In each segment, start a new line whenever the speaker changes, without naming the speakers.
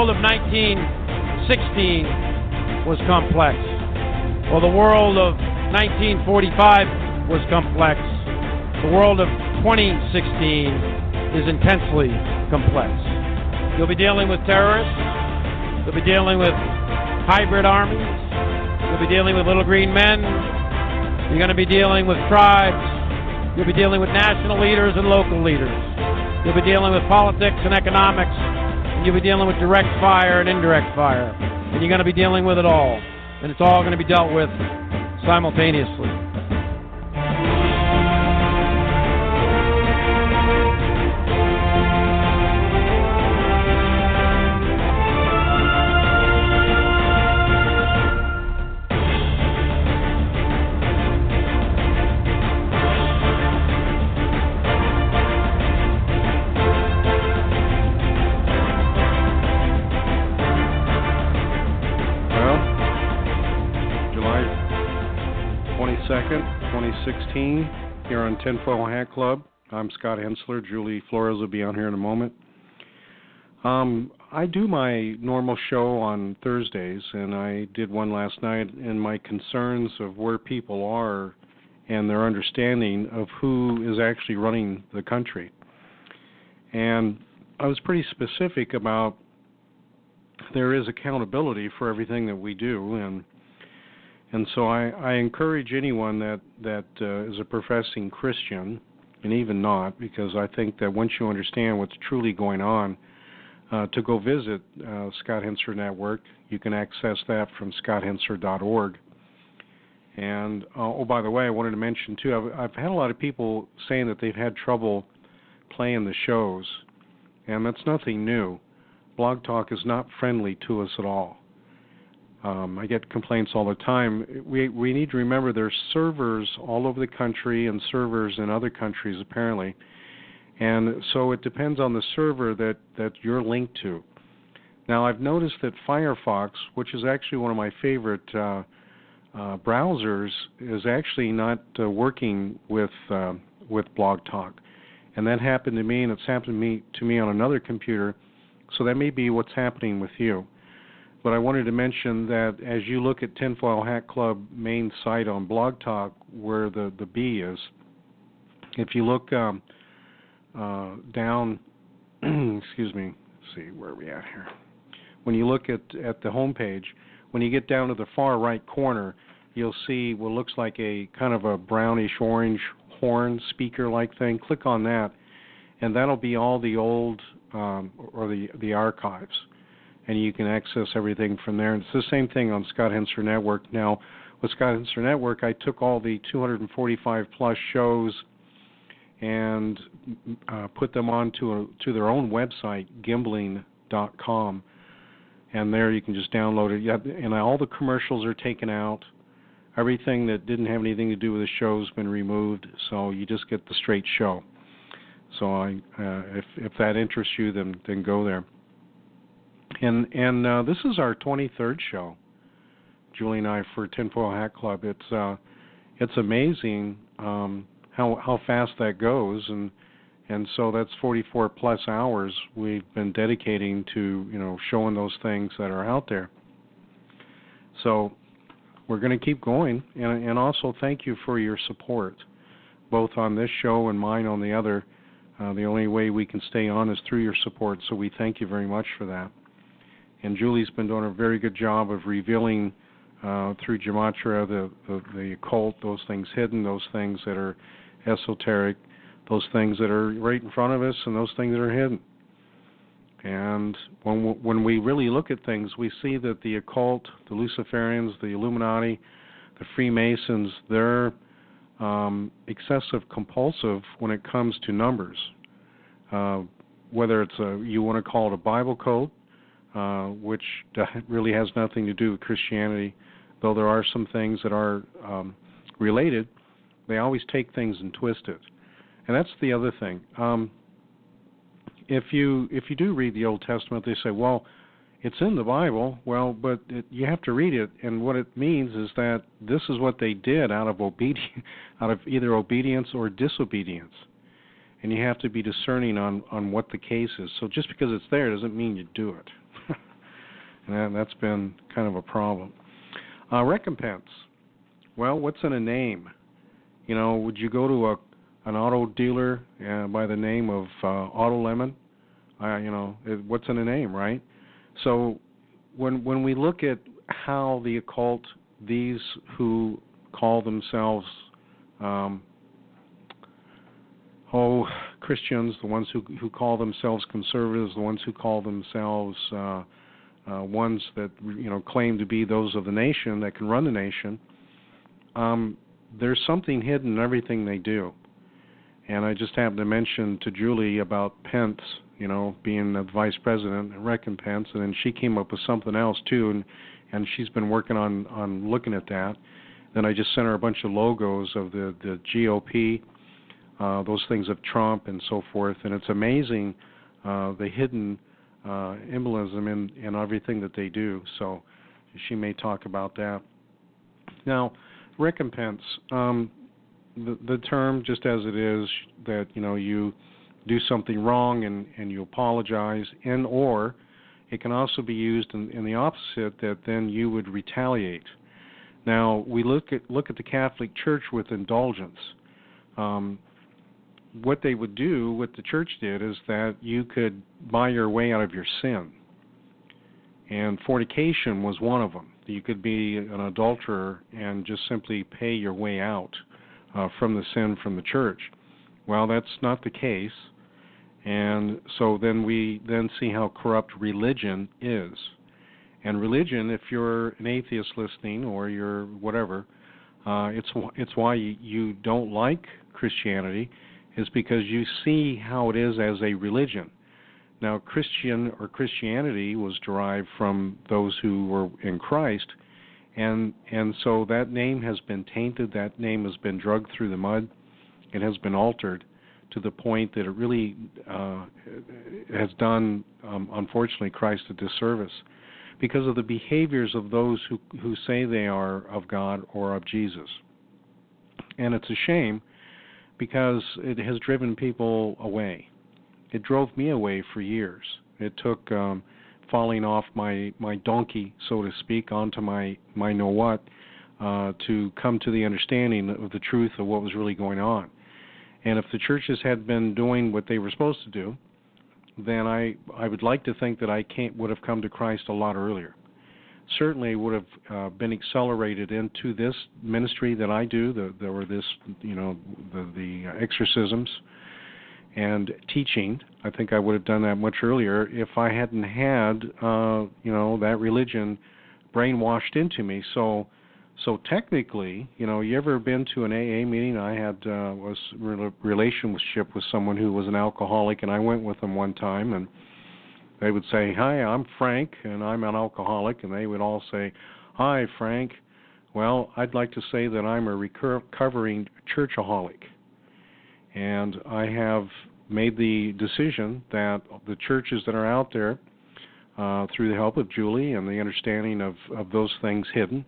world of 1916 was complex. Well, the world of 1945 was complex. The world of 2016 is intensely complex. You'll be dealing with terrorists. You'll be dealing with hybrid armies. You'll be dealing with little green men. You're going to be dealing with tribes. You'll be dealing with national leaders and local leaders. You'll be dealing with politics and economics. And you'll be dealing with direct fire and indirect fire. And you're going to be dealing with it all. And it's all going to be dealt with simultaneously.
Second, 2016, here on Tinfoil Hat Club. I'm Scott Hensler. Julie Flores will be on here in a moment. I do my normal show on Thursdays, and I did one last night, and my concerns of where people are and their understanding of who is actually running the country. And I was pretty specific about there is accountability for everything that we do, and so I encourage anyone that is a professing Christian, and even not, because I think that once you understand what's truly going on, to go visit Scott Hensler Network. You can access that from scotthensler.org. And, oh, by the way, I wanted to mention, too, I've had a lot of people saying that they've had trouble playing the shows, and that's nothing new. Blog Talk is not friendly to us at all. I get complaints all the time. We need to remember there's servers all over the country and servers in other countries, apparently. And so it depends on the server that you're linked to. Now, I've noticed that Firefox, which is actually one of my favorite browsers, is actually not working with Blog Talk. And that happened to me, and it's happened to me on another computer. So that may be what's happening with you. But I wanted to mention that as you look at Tinfoil Hat Club main site on Blog Talk, where the B is, if you look down, excuse me, let's see, where are we at here? When you look at the home page, when you get down to the far right corner, you'll see what looks like a kind of a brownish orange horn speaker-like thing. Click on that, and that'll be all the old or the archives. And you can access everything from there. And it's the same thing on Scott Hensler Network. Now, with Scott Hensler Network, I took all the 245-plus shows and put them onto to their own website, gimbling.com. And there you can just download it. And all the commercials are taken out. Everything that didn't have anything to do with the show has been removed, so you just get the straight show. So if that interests you, then go there. And this is our 23rd show, Julie and I, for Tinfoil Hat Club. It's amazing how fast that goes, and so that's 44 plus hours we've been dedicating to showing those things that are out there. So we're going to keep going, and also thank you for your support, both on this show and mine on the other. The only way we can stay on is through your support, so we thank you very much for that. And Julie's been doing a very good job of revealing through Gematria the occult, those things hidden, those things that are esoteric, those things that are right in front of us, and those things that are hidden. And when we really look at things, we see that the occult, the Luciferians, the Illuminati, the Freemasons, they're excessive compulsive when it comes to numbers. Whether it's you want to call it a Bible code, which really has nothing to do with Christianity, though there are some things that are related, they always take things and twist it. And that's the other thing. If you do read the Old Testament, they say, well, it's in the Bible. Well, but you have to read it, and what it means is that this is what they did out of either obedience or disobedience. And you have to be discerning on what the case is. So just because it's there doesn't mean you do it. And that's been kind of a problem. Recompense. Well, what's in a name? You know, would you go to an auto dealer by the name of Auto Lemon? What's in a name, right? So when we look at how the occult, these who call themselves Christians, the ones who call themselves conservatives, the ones who call themselves ones that claim to be those of the nation that can run the nation, there's something hidden in everything they do. And I just happened to mention to Julie about Pence, being the vice president at Recom-Pense, and then she came up with something else too, and she's been working on looking at that. Then I just sent her a bunch of logos of the GOP, those things of Trump and so forth, and it's amazing the hidden symbolism in everything that they do. So she may talk about that. Now, Recompense, the term, just as it is, that you do something wrong and you apologize, or it can also be used in the opposite, that then you would retaliate. Now, we look at the Catholic Church with indulgence. What they would do, what the church did, is that you could buy your way out of your sin. And fornication was one of them. You could be an adulterer and just simply pay your way out from the sin from the church. Well, that's not the case. And so then we see how corrupt religion is. And religion, if you're an atheist listening or you're whatever, it's why you don't like Christianity, is because you see how it is as a religion. Now, Christian or Christianity was derived from those who were in Christ, and so that name has been tainted, that name has been dragged through the mud, it has been altered to the point that it really has done, unfortunately, Christ a disservice because of the behaviors of those who say they are of God or of Jesus. And it's a shame because it has driven people away. It drove me away for years. It took falling off my donkey, so to speak, onto my know-what to come to the understanding of the truth of what was really going on. And if the churches had been doing what they were supposed to do, then I would like to think that I would have come to Christ a lot earlier. Certainly would have been accelerated into this ministry that I do, the exorcisms and teaching. I think I would have done that much earlier if I hadn't had that religion brainwashed into me. So technically, you ever been to an AA meeting? I had was relationship with someone who was an alcoholic, and I went with them one time, and they would say, "Hi, I'm Frank, and I'm an alcoholic," and they would all say, "Hi, Frank. Well, I'd like to say that I'm a recovering churchaholic." And I have made the decision that the churches that are out there, through the help of Julie and the understanding of those things hidden,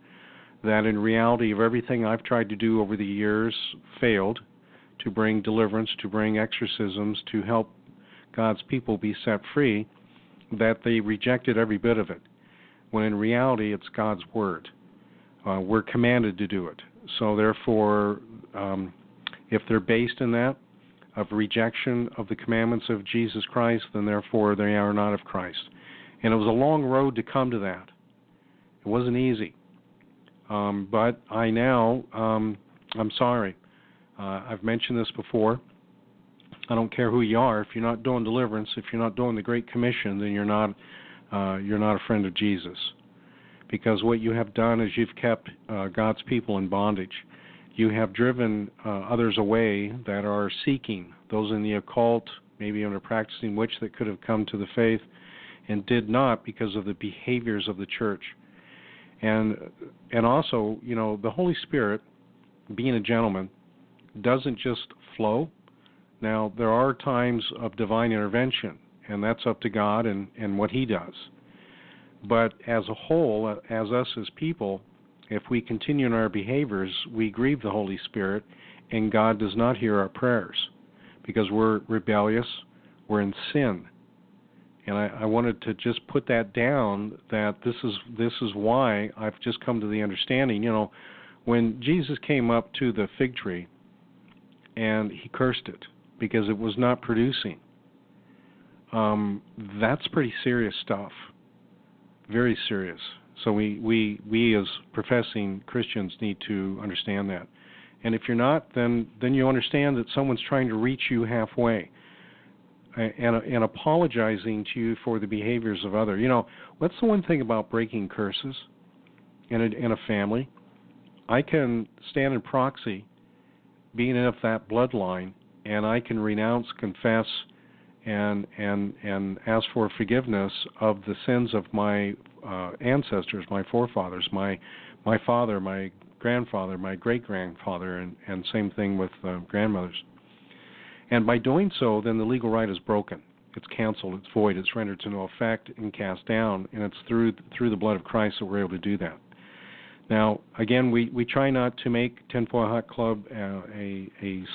that in reality of everything I've tried to do over the years failed to bring deliverance, to bring exorcisms, to help God's people be set free, that they rejected every bit of it, when in reality it's God's Word. We're commanded to do it. So therefore, if they're based in that, of rejection of the commandments of Jesus Christ, then therefore they are not of Christ. And it was a long road to come to that. It wasn't easy. But I now, I'm sorry. I've mentioned this before. I don't care who you are. If you're not doing deliverance, if you're not doing the Great Commission, then you're not a friend of Jesus. Because what you have done is you've kept God's people in bondage. You have driven others away that are seeking, those in the occult, maybe under practicing witch, that could have come to the faith and did not because of the behaviors of the church. And also, the Holy Spirit, being a gentleman, doesn't just flow. Now, there are times of divine intervention, and that's up to God and what He does. But as a whole, as us as people, if we continue in our behaviors, we grieve the Holy Spirit, and God does not hear our prayers because we're rebellious, we're in sin. And I wanted to just put that down, that this is why I've just come to the understanding. You know, when Jesus came up to the fig tree and he cursed it because it was not producing, that's pretty serious stuff, very serious. So we as professing Christians need to understand that. And if you're not, then you understand that someone's trying to reach you halfway and apologizing to you for the behaviors of others. You know, what's the one thing about breaking curses in a family? I can stand in proxy, being of that bloodline, and I can renounce, confess, and ask for forgiveness of the sins of my ancestors, my forefathers, my father, my grandfather, my great-grandfather, and same thing with grandmothers. And by doing so, then the legal right is broken. It's canceled, it's void, it's rendered to no effect and cast down, and it's through the blood of Christ that we're able to do that. Now, again, we try not to make Tinfoil Hat Club a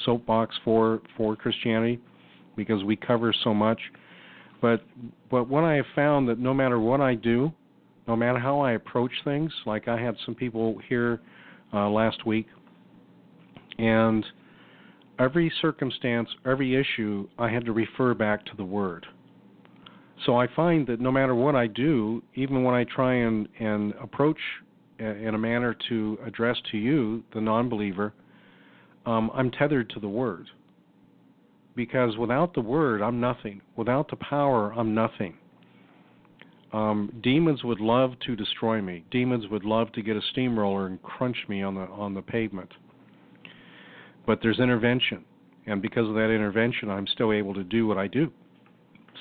soapbox for Christianity, because we cover so much. But what I have found, that no matter what I do, no matter how I approach things, like I had some people here last week, and every circumstance, every issue, I had to refer back to the Word. So I find that no matter what I do, even when I try and approach in a manner to address to you, the non-believer, I'm tethered to the Word. Because without the Word, I'm nothing. Without the power, I'm nothing. Demons would love to destroy me. Demons would love to get a steamroller and crunch me on the pavement. But there's intervention, and because of that intervention, I'm still able to do what I do.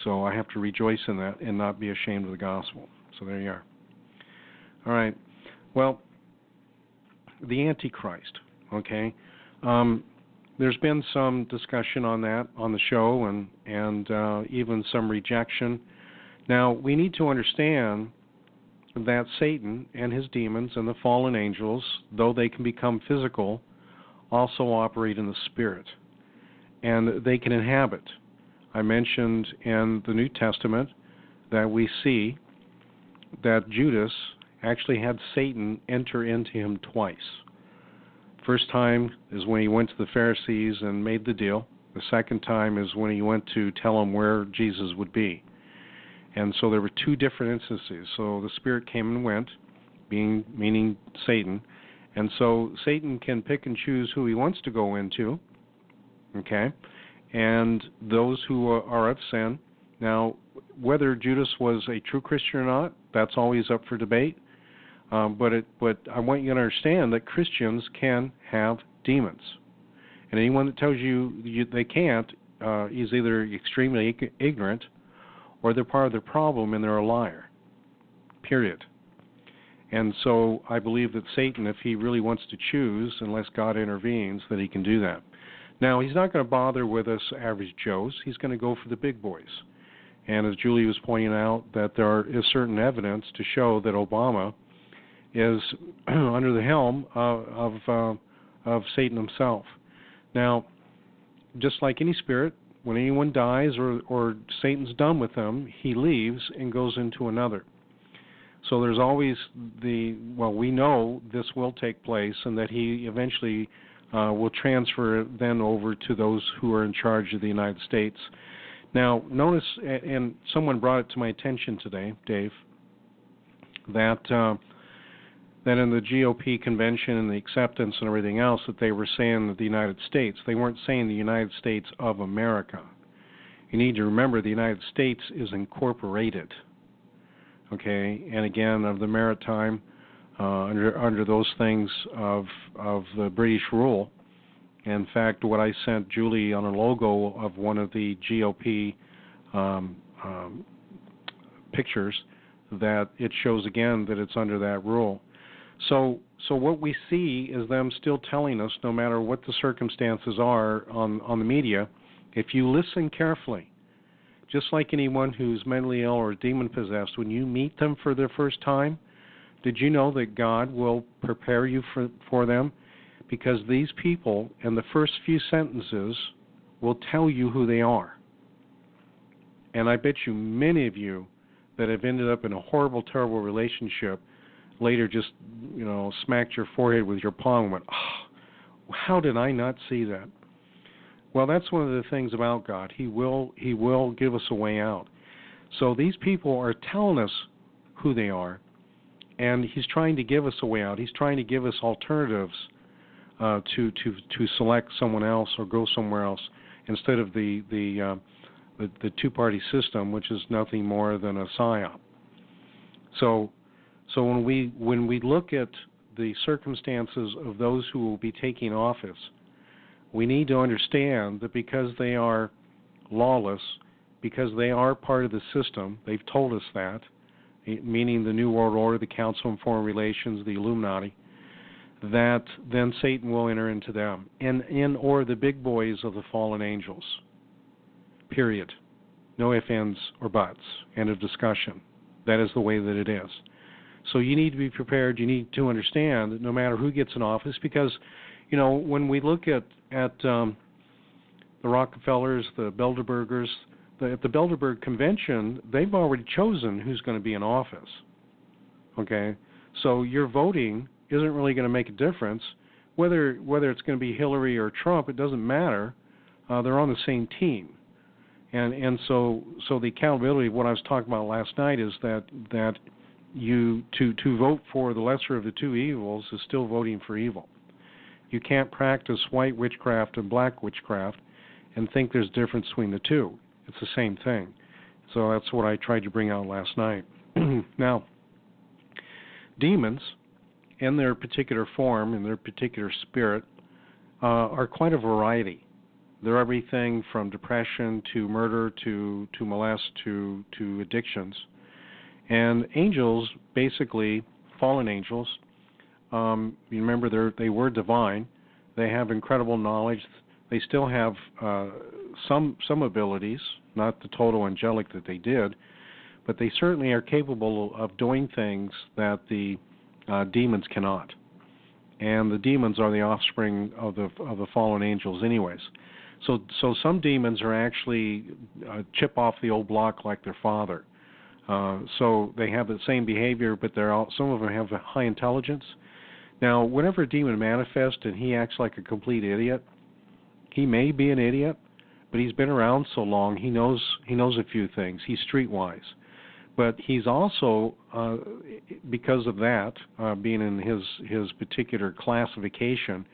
So I have to rejoice in that and not be ashamed of the gospel. So there you are. All right. Well, the Antichrist, okay? There's been some discussion on that on the show, and even some rejection. Now, we need to understand that Satan and his demons and the fallen angels, though they can become physical, also operate in the spirit, and they can inhabit. I mentioned in the New Testament that we see that Judas actually had Satan enter into him twice. First time is when he went to the Pharisees and made the deal. The second time is when he went to tell them where Jesus would be. And so there were two different instances. So the Spirit came and went, meaning Satan. And so Satan can pick and choose who he wants to go into, okay? And those who are of sin. Now, whether Judas was a true Christian or not, that's always up for debate. But I want you to understand that Christians can have demons. And anyone that tells you they can't is either extremely ignorant, or they're part of the problem and they're a liar, period. And so I believe that Satan, if he really wants to choose, unless God intervenes, that he can do that. Now, he's not going to bother with us average Joes. He's going to go for the big boys. And as Julie was pointing out, that there is certain evidence to show that Obama is under the helm of Satan himself. Now, just like any spirit, when anyone dies or Satan's done with them, he leaves and goes into another. So there's always we know this will take place, and that he eventually will transfer then over to those who are in charge of the United States. Now, notice, and someone brought it to my attention today, Dave, that in the GOP convention and the acceptance and everything else, that they were saying that the United States. They weren't saying the United States of America. You need to remember the United States is incorporated. Okay, and again, of the maritime, under those things of the British rule. In fact, what I sent Julie on a logo of one of the GOP pictures, that it shows again that it's under that rule. So what we see is them still telling us, no matter what the circumstances are on the media, if you listen carefully, just like anyone who's mentally ill or demon-possessed, when you meet them for the first time, did you know that God will prepare you for them? Because these people, in the first few sentences, will tell you who they are. And I bet you many of you that have ended up in a horrible, terrible relationship later just, smacked your forehead with your palm and went, oh, how did I not see that? Well, that's one of the things about God. He will give us a way out. So these people are telling us who they are, and He's trying to give us a way out. He's trying to give us alternatives to select someone else or go somewhere else instead of the two-party system, which is nothing more than a psyop. So when we look at the circumstances of those who will be taking office, we need to understand that because they are lawless, because they are part of the system, they've told us that, meaning the New World Order, the Council on Foreign Relations, the Illuminati, that then Satan will enter into them, or the big boys of the fallen angels. Period. No ifs, ands, or buts. End of discussion. That is the way that it is. So you need to be prepared. You need to understand that no matter who gets in office, because, when we look at the Rockefellers, the Bilderbergers, at the Bilderberg Convention, they've already chosen who's going to be in office. Okay? So your voting isn't really going to make a difference. Whether it's going to be Hillary or Trump, it doesn't matter. They're on the same team. And so the accountability, what I was talking about last night, is that you to vote for the lesser of the two evils is still voting for evil. You can't practice white witchcraft and black witchcraft and think there's a difference between the two. It's the same thing. So that's what I tried to bring out last night. Now, demons, in their particular form, in their particular spirit, are quite a variety. They're everything from depression to murder to molest to addictions. And angels, basically, fallen angels, you remember they were divine. They have incredible knowledge. They still have some abilities, not the total angelic that they did, but they certainly are capable of doing things that the demons cannot. And the demons are the offspring of the fallen angels anyways. So some demons are actually chip off the old block like their father. So they have the same behavior, but some of them have a high intelligence. Now, whenever a demon manifests and he acts like a complete idiot, he may be an idiot, but he's been around so long, he knows a few things. He's streetwise. But he's also, because of that, being in his particular classification,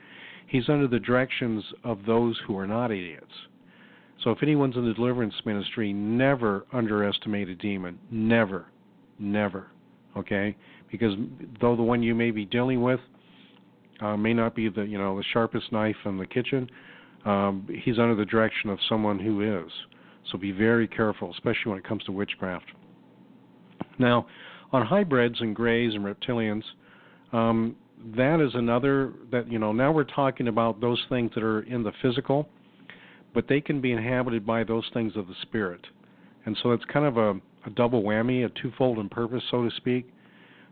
he's under the directions of those who are not idiots. So if anyone's in the deliverance ministry, never underestimate a demon. Never. Never. Okay? Because though the one you may be dealing with may not be the sharpest knife in the kitchen, he's under the direction of someone who is. So be very careful, especially when it comes to witchcraft. Now, on hybrids and grays and reptilians, that is another, now we're talking about those things that are in the physical, but they can be inhabited by those things of the spirit. And so it's kind of a double whammy, a twofold in purpose, so to speak.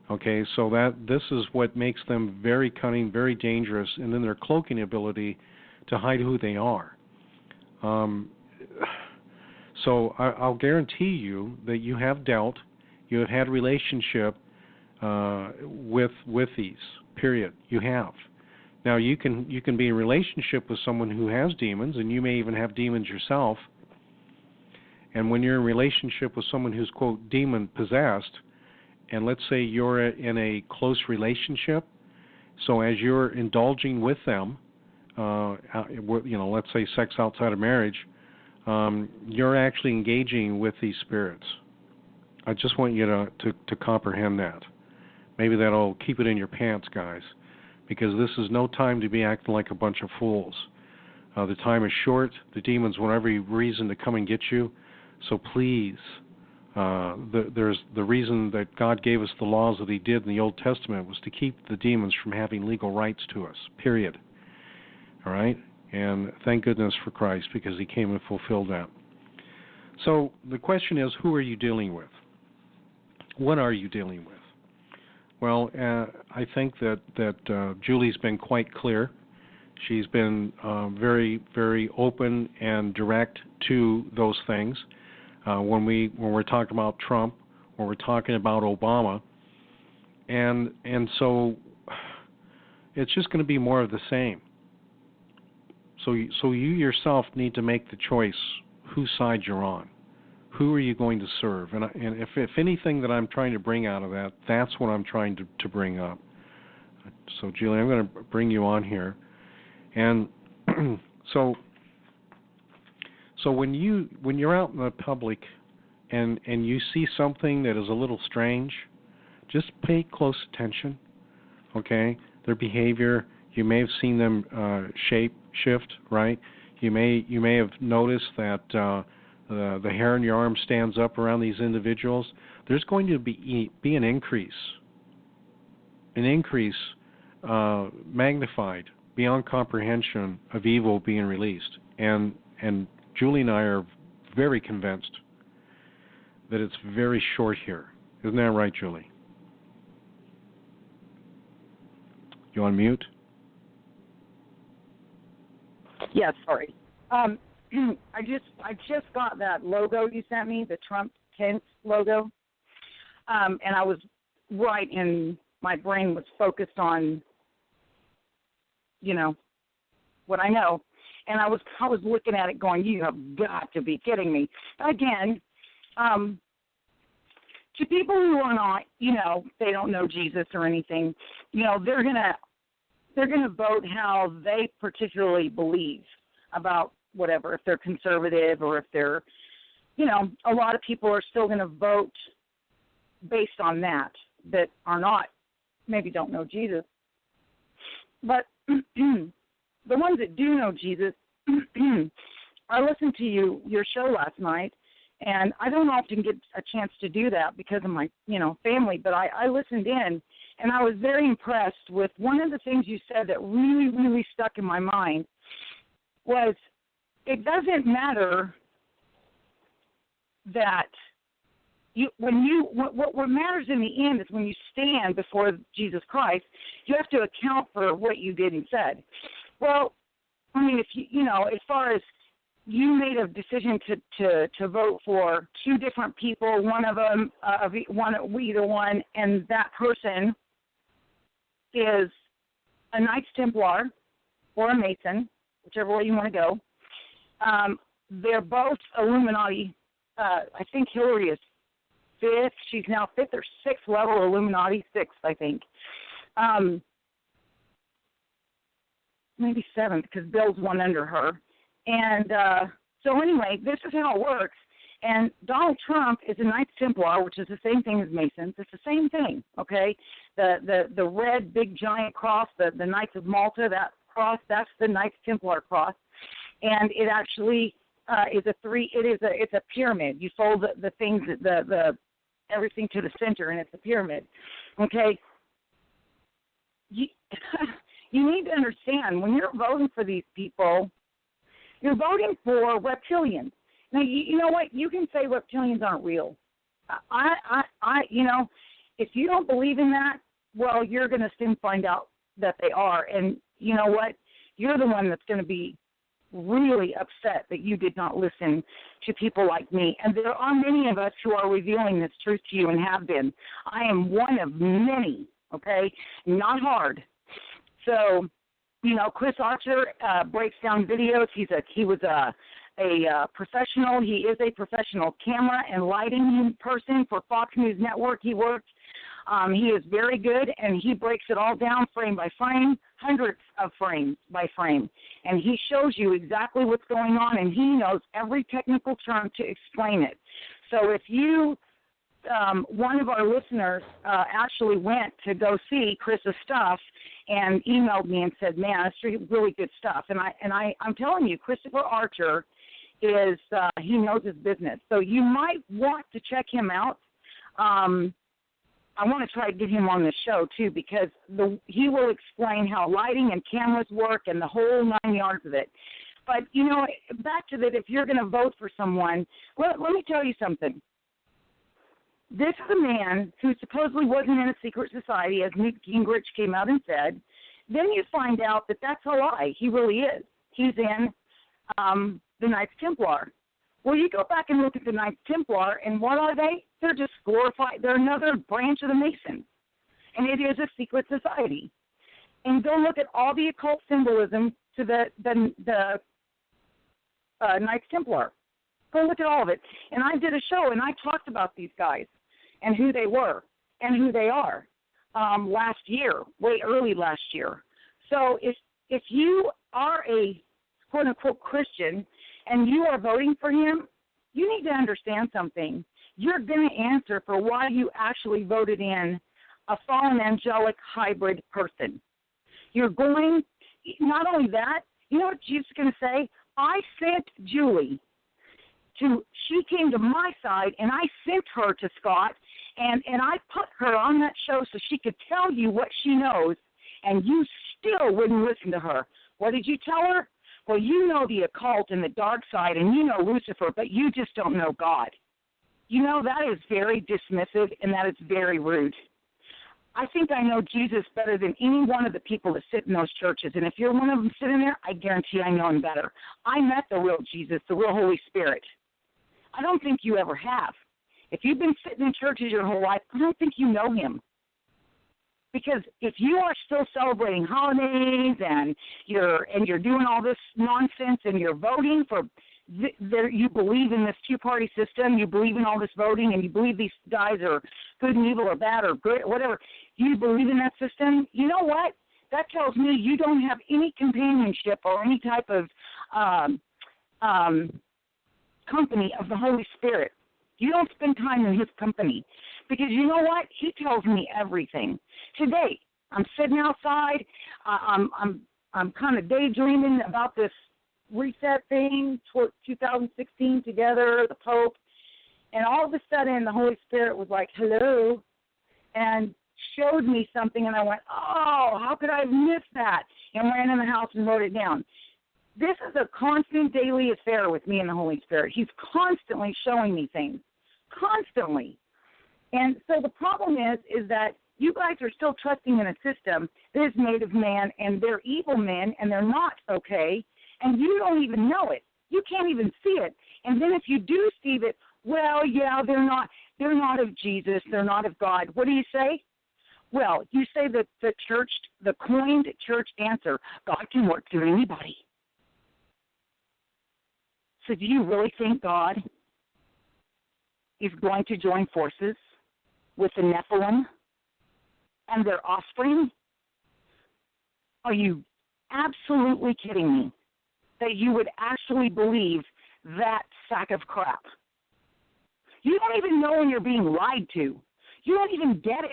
Okay, so this is what makes them very cunning, very dangerous, and then their cloaking ability to hide who they are. So I'll guarantee you that you have dealt, you have had a relationship with these. Period. You have. Now you can be in a relationship with someone who has demons, and you may even have demons yourself. And when you're in a relationship with someone who's, quote, demon possessed, and let's say you're in a close relationship, so as you're indulging with them, let's say sex outside of marriage, you're actually engaging with these spirits. I just want you to comprehend that. Maybe that'll keep it in your pants, guys, because this is no time to be acting like a bunch of fools. The time is short. The demons want every reason to come and get you. So please, there's the reason that God gave us the laws that He did in the Old Testament was to keep the demons from having legal rights to us, period. All right? And thank goodness for Christ, because He came and fulfilled that. So the question is, who are you dealing with? What are you dealing with? Well, I think that Julie's been quite clear. She's been very, very open and direct to those things. when we're talking about Trump, when we're talking about Obama, and so it's just going to be more of the same. So you yourself need to make the choice whose side you're on. Who are you going to serve? And if anything that I'm trying to bring out of that, that's what I'm trying to bring up. So Julie, I'm going to bring you on here, and so when you're out in the public and you see something that is a little strange, just pay close attention. Okay, their behavior. You may have seen them shift, right? You may have noticed that the hair on your arm stands up around these individuals. There's going to be an increase magnified beyond comprehension of evil being released. And Julie and I are very convinced that it's very short here. Isn't that right, Julie? You on mute?
Yeah, sorry. I just got that logo you sent me, the Recom-Pense logo, and I was right, and my brain was focused on, what I know, and I was looking at it going, you have got to be kidding me. Again, to people who are not, they don't know Jesus or anything, they're gonna vote how they particularly believe about whatever, if they're conservative or if they're, a lot of people are still going to vote based on that are not, maybe don't know Jesus. But the ones that do know Jesus, I listened to your show last night, and I don't often get a chance to do that because of my, family, but I listened in, and I was very impressed with one of the things you said that really, really stuck in my mind was it doesn't matter that what matters in the end is when you stand before Jesus Christ, you have to account for what you did and said. Well, I mean, if as far as you made a decision to vote for two different people, one of them, either one, and that person is a Knights Templar or a Mason, whichever way you want to go. They're both Illuminati. I think Hillary is 5th. She's now 5th or 6th level Illuminati, 6th, I think. Maybe 7th because Bill's one under her. And so anyway, this is how it works. And Donald Trump is a Knights Templar, which is the same thing as Masons. It's the same thing, okay? The red big giant cross, the Knights of Malta, that cross, that's the Knights Templar cross. And it actually is it's a pyramid. You fold the things, the everything to the center, and it's a pyramid, okay? You need to understand, when you're voting for these people, you're voting for reptilians. Now, you know what? You can say reptilians aren't real. If you don't believe in that, well, you're going to soon find out that they are. And you know what? You're the one that's going to be really upset that you did not listen to people like me. And there are many of us who are revealing this truth to you and have been. I am one of many, okay? Not hard. So, Chris Archer breaks down videos. He was a professional. He is a professional camera and lighting person for Fox News Network. He works. He is very good, and he breaks it all down frame by frame, hundreds of frames by frame. And he shows you exactly what's going on, and he knows every technical term to explain it. So if you, one of our listeners actually went to go see Chris's stuff and emailed me and said, man, it's really good stuff. And I'm telling you, Christopher Archer is, he knows his business. So you might want to check him out. I want to try to get him on the show, too, because he will explain how lighting and cameras work and the whole 9 yards of it. But, back to that, if you're going to vote for someone, let me tell you something. This is a man who supposedly wasn't in a secret society, as Newt Gingrich came out and said. Then you find out that that's a lie. He really is. He's in the Knights Templar. Well, you go back and look at the Knights Templar, and what are they? They're just glorified. They're another branch of the Masons, and it is a secret society. And go look at all the occult symbolism to the Knights Templar. Go look at all of it. And I did a show, and I talked about these guys and who they were and who they are last year, way early last year. So if you are a quote-unquote Christian and you are voting for him, you need to understand something. You're going to answer for why you actually voted in a fallen angelic hybrid person. You're going, not only that, you know what Jesus is going to say? I sent Julie she came to my side, and I sent her to Scott, and I put her on that show so she could tell you what she knows, and you still wouldn't listen to her. What did you tell her? Well, you know the occult and the dark side, and you know Lucifer, but you just don't know God. You know, that is very dismissive, and that is very rude. I think I know Jesus better than any one of the people that sit in those churches, and if you're one of them sitting there, I guarantee I know him better. I met the real Jesus, the real Holy Spirit. I don't think you ever have. If you've been sitting in churches your whole life, I don't think you know him. Because if you are still celebrating holidays and you're doing all this nonsense and you're voting for, you believe in this two-party system, you believe in all this voting, and you believe these guys are good and evil or bad or good, whatever, you believe in that system, you know what? That tells me you don't have any companionship or any type of company of the Holy Spirit. You don't spend time in his company. Because you know what? He tells me everything. Today, I'm sitting outside. I'm kind of daydreaming about this reset thing, 2016 together, the Pope. And all of a sudden, the Holy Spirit was like, hello, and showed me something. And I went, oh, how could I have missed that? And ran in the house and wrote it down. This is a constant daily affair with me and the Holy Spirit. He's constantly showing me things. Constantly. And so the problem is that you guys are still trusting in a system that is made of man, and they're evil men, and they're not okay, and you don't even know it. You can't even see it. And then if you do see that, well, yeah, they're not of Jesus, they're not of God. What do you say? Well, you say that the coined church answer, God can work through anybody. So do you really think God is going to join forces with the Nephilim and their offspring? Are you absolutely kidding me that you would actually believe that sack of crap? You don't even know when you're being lied to. You don't even get it.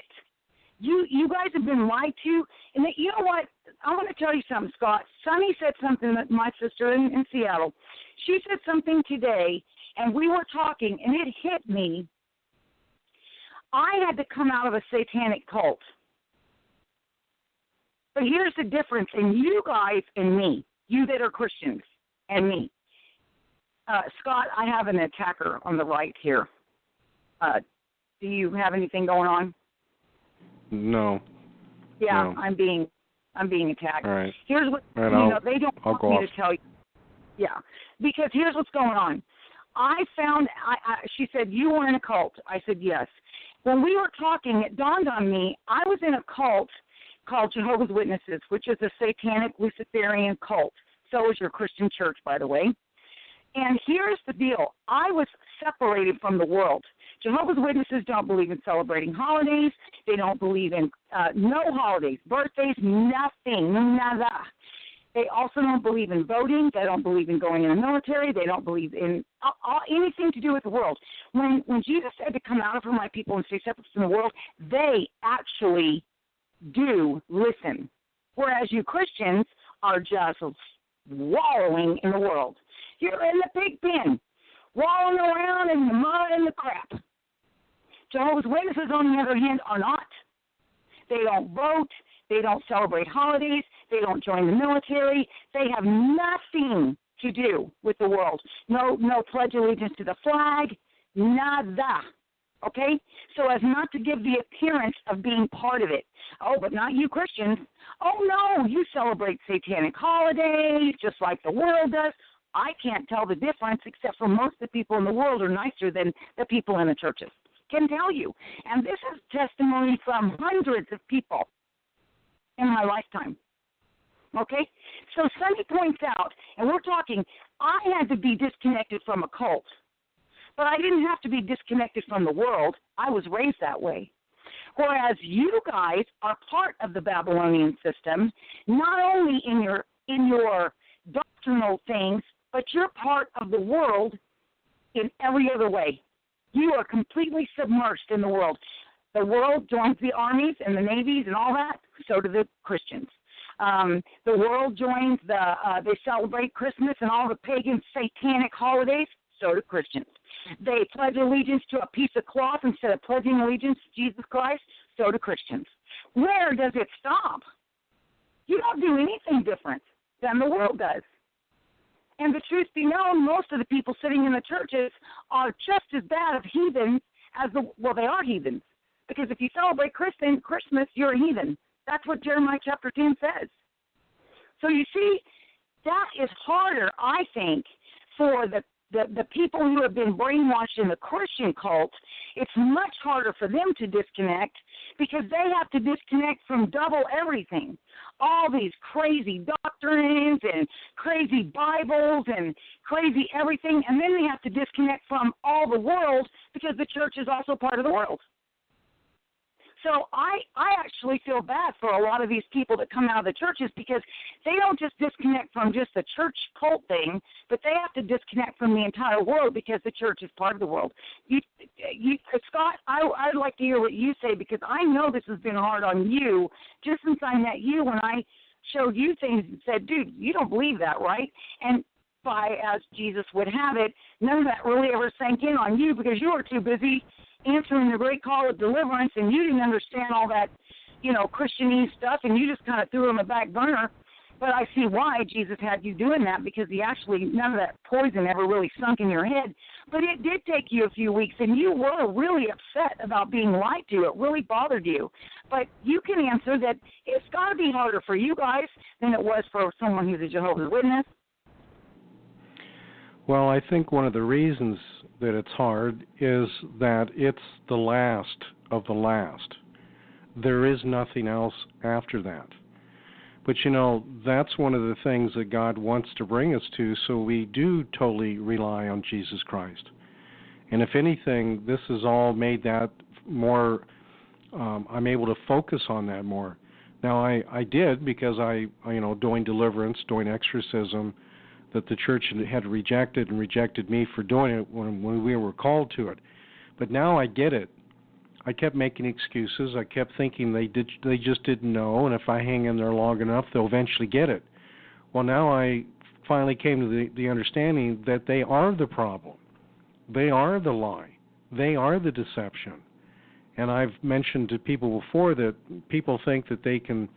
You guys have been lied to. And you know what? I want to tell you something, Scott. Sonny said something, that my sister in Seattle. She said something today, and we were talking, and it hit me. I had to come out of a satanic cult. But here's the difference in you guys and me, you that are Christians and me. Scott, I have an attacker on the right here. Do you have anything going on?
No.
Yeah,
no.
I'm being attacked.
All right.
Here's what they don't want me to tell you. Yeah, because here's what's going on. I she said, you were in a cult. I said, yes. When we were talking, it dawned on me, I was in a cult called Jehovah's Witnesses, which is a satanic Luciferian cult. So is your Christian church, by the way. And here's the deal. I was separated from the world. Jehovah's Witnesses don't believe in celebrating holidays. They don't believe in no holidays, birthdays, nothing, nada. They also don't believe in voting. They don't believe in going in the military. They don't believe in anything to do with the world. When Jesus said to come out of my people and stay separate from the world, they actually do listen. Whereas you Christians are just wallowing in the world. You're in the pig pen, wallowing around in the mud and the crap. Jehovah's Witnesses, on the other hand, are not. They don't vote. They don't celebrate holidays. They don't join the military. They have nothing to do with the world. No pledge allegiance to the flag. Nada. Okay? So as not to give the appearance of being part of it. Oh, but not you Christians. Oh, no, you celebrate satanic holidays just like the world does. I can't tell the difference, except for most of the people in the world are nicer than the people in the churches. Can tell you. And this is testimony from hundreds of people in my lifetime. Okay? So Sunday points out, and we're talking, I had to be disconnected from a cult. But I didn't have to be disconnected from the world. I was raised that way. Whereas you guys are part of the Babylonian system, not only in your doctrinal things, but you're part of the world in every other way. You are completely submerged in the world. The world joins the armies and the navies and all that, so do the Christians. The world joins they celebrate Christmas and all the pagan satanic holidays, so do Christians. They pledge allegiance to a piece of cloth instead of pledging allegiance to Jesus Christ, so do Christians. Where does it stop? You don't do anything different than the world does. And the truth be known, most of the people sitting in the churches are just as bad of heathens as they are heathens. Because if you celebrate Christmas, you're a heathen. That's what Jeremiah chapter 10 says. So you see, that is harder, I think, for the people who have been brainwashed in the Christian cult. It's much harder for them to disconnect because they have to disconnect from double everything. All these crazy doctrines and crazy Bibles and crazy everything, and then they have to disconnect from all the world because the church is also part of the world. So I actually feel bad for a lot of these people that come out of the churches because they don't just disconnect from just the church cult thing, but they have to disconnect from the entire world because the church is part of the world. Scott, I'd like to hear what you say because I know this has been hard on you just since I met you when I showed you things and said, dude, you don't believe that, right? And as Jesus would have it, none of that really ever sank in on you because you were too busy answering the great call of deliverance, and you didn't understand all that, Christianese stuff, and you just kind of threw it on the back burner. But I see why Jesus had you doing that because none of that poison ever really sunk in your head. But it did take you a few weeks, and you were really upset about being lied to. It really bothered you. But you can answer that it's got to be harder for you guys than it was for someone who's a Jehovah's Witness.
Well, I think one of the reasons that it's hard is that it's the last of the last. There is nothing else after that. But, that's one of the things that God wants to bring us to, so we do totally rely on Jesus Christ. And if anything, this has all made that more, I'm able to focus on that more. Now, I did because doing deliverance, doing exorcism, that the church had rejected me for doing it when we were called to it. But now I get it. I kept making excuses. I kept thinking they just didn't know, and if I hang in there long enough, they'll eventually get it. Well, now I finally came to the understanding that they are the problem. They are the lie. They are the deception. And I've mentioned to people before that people think that they can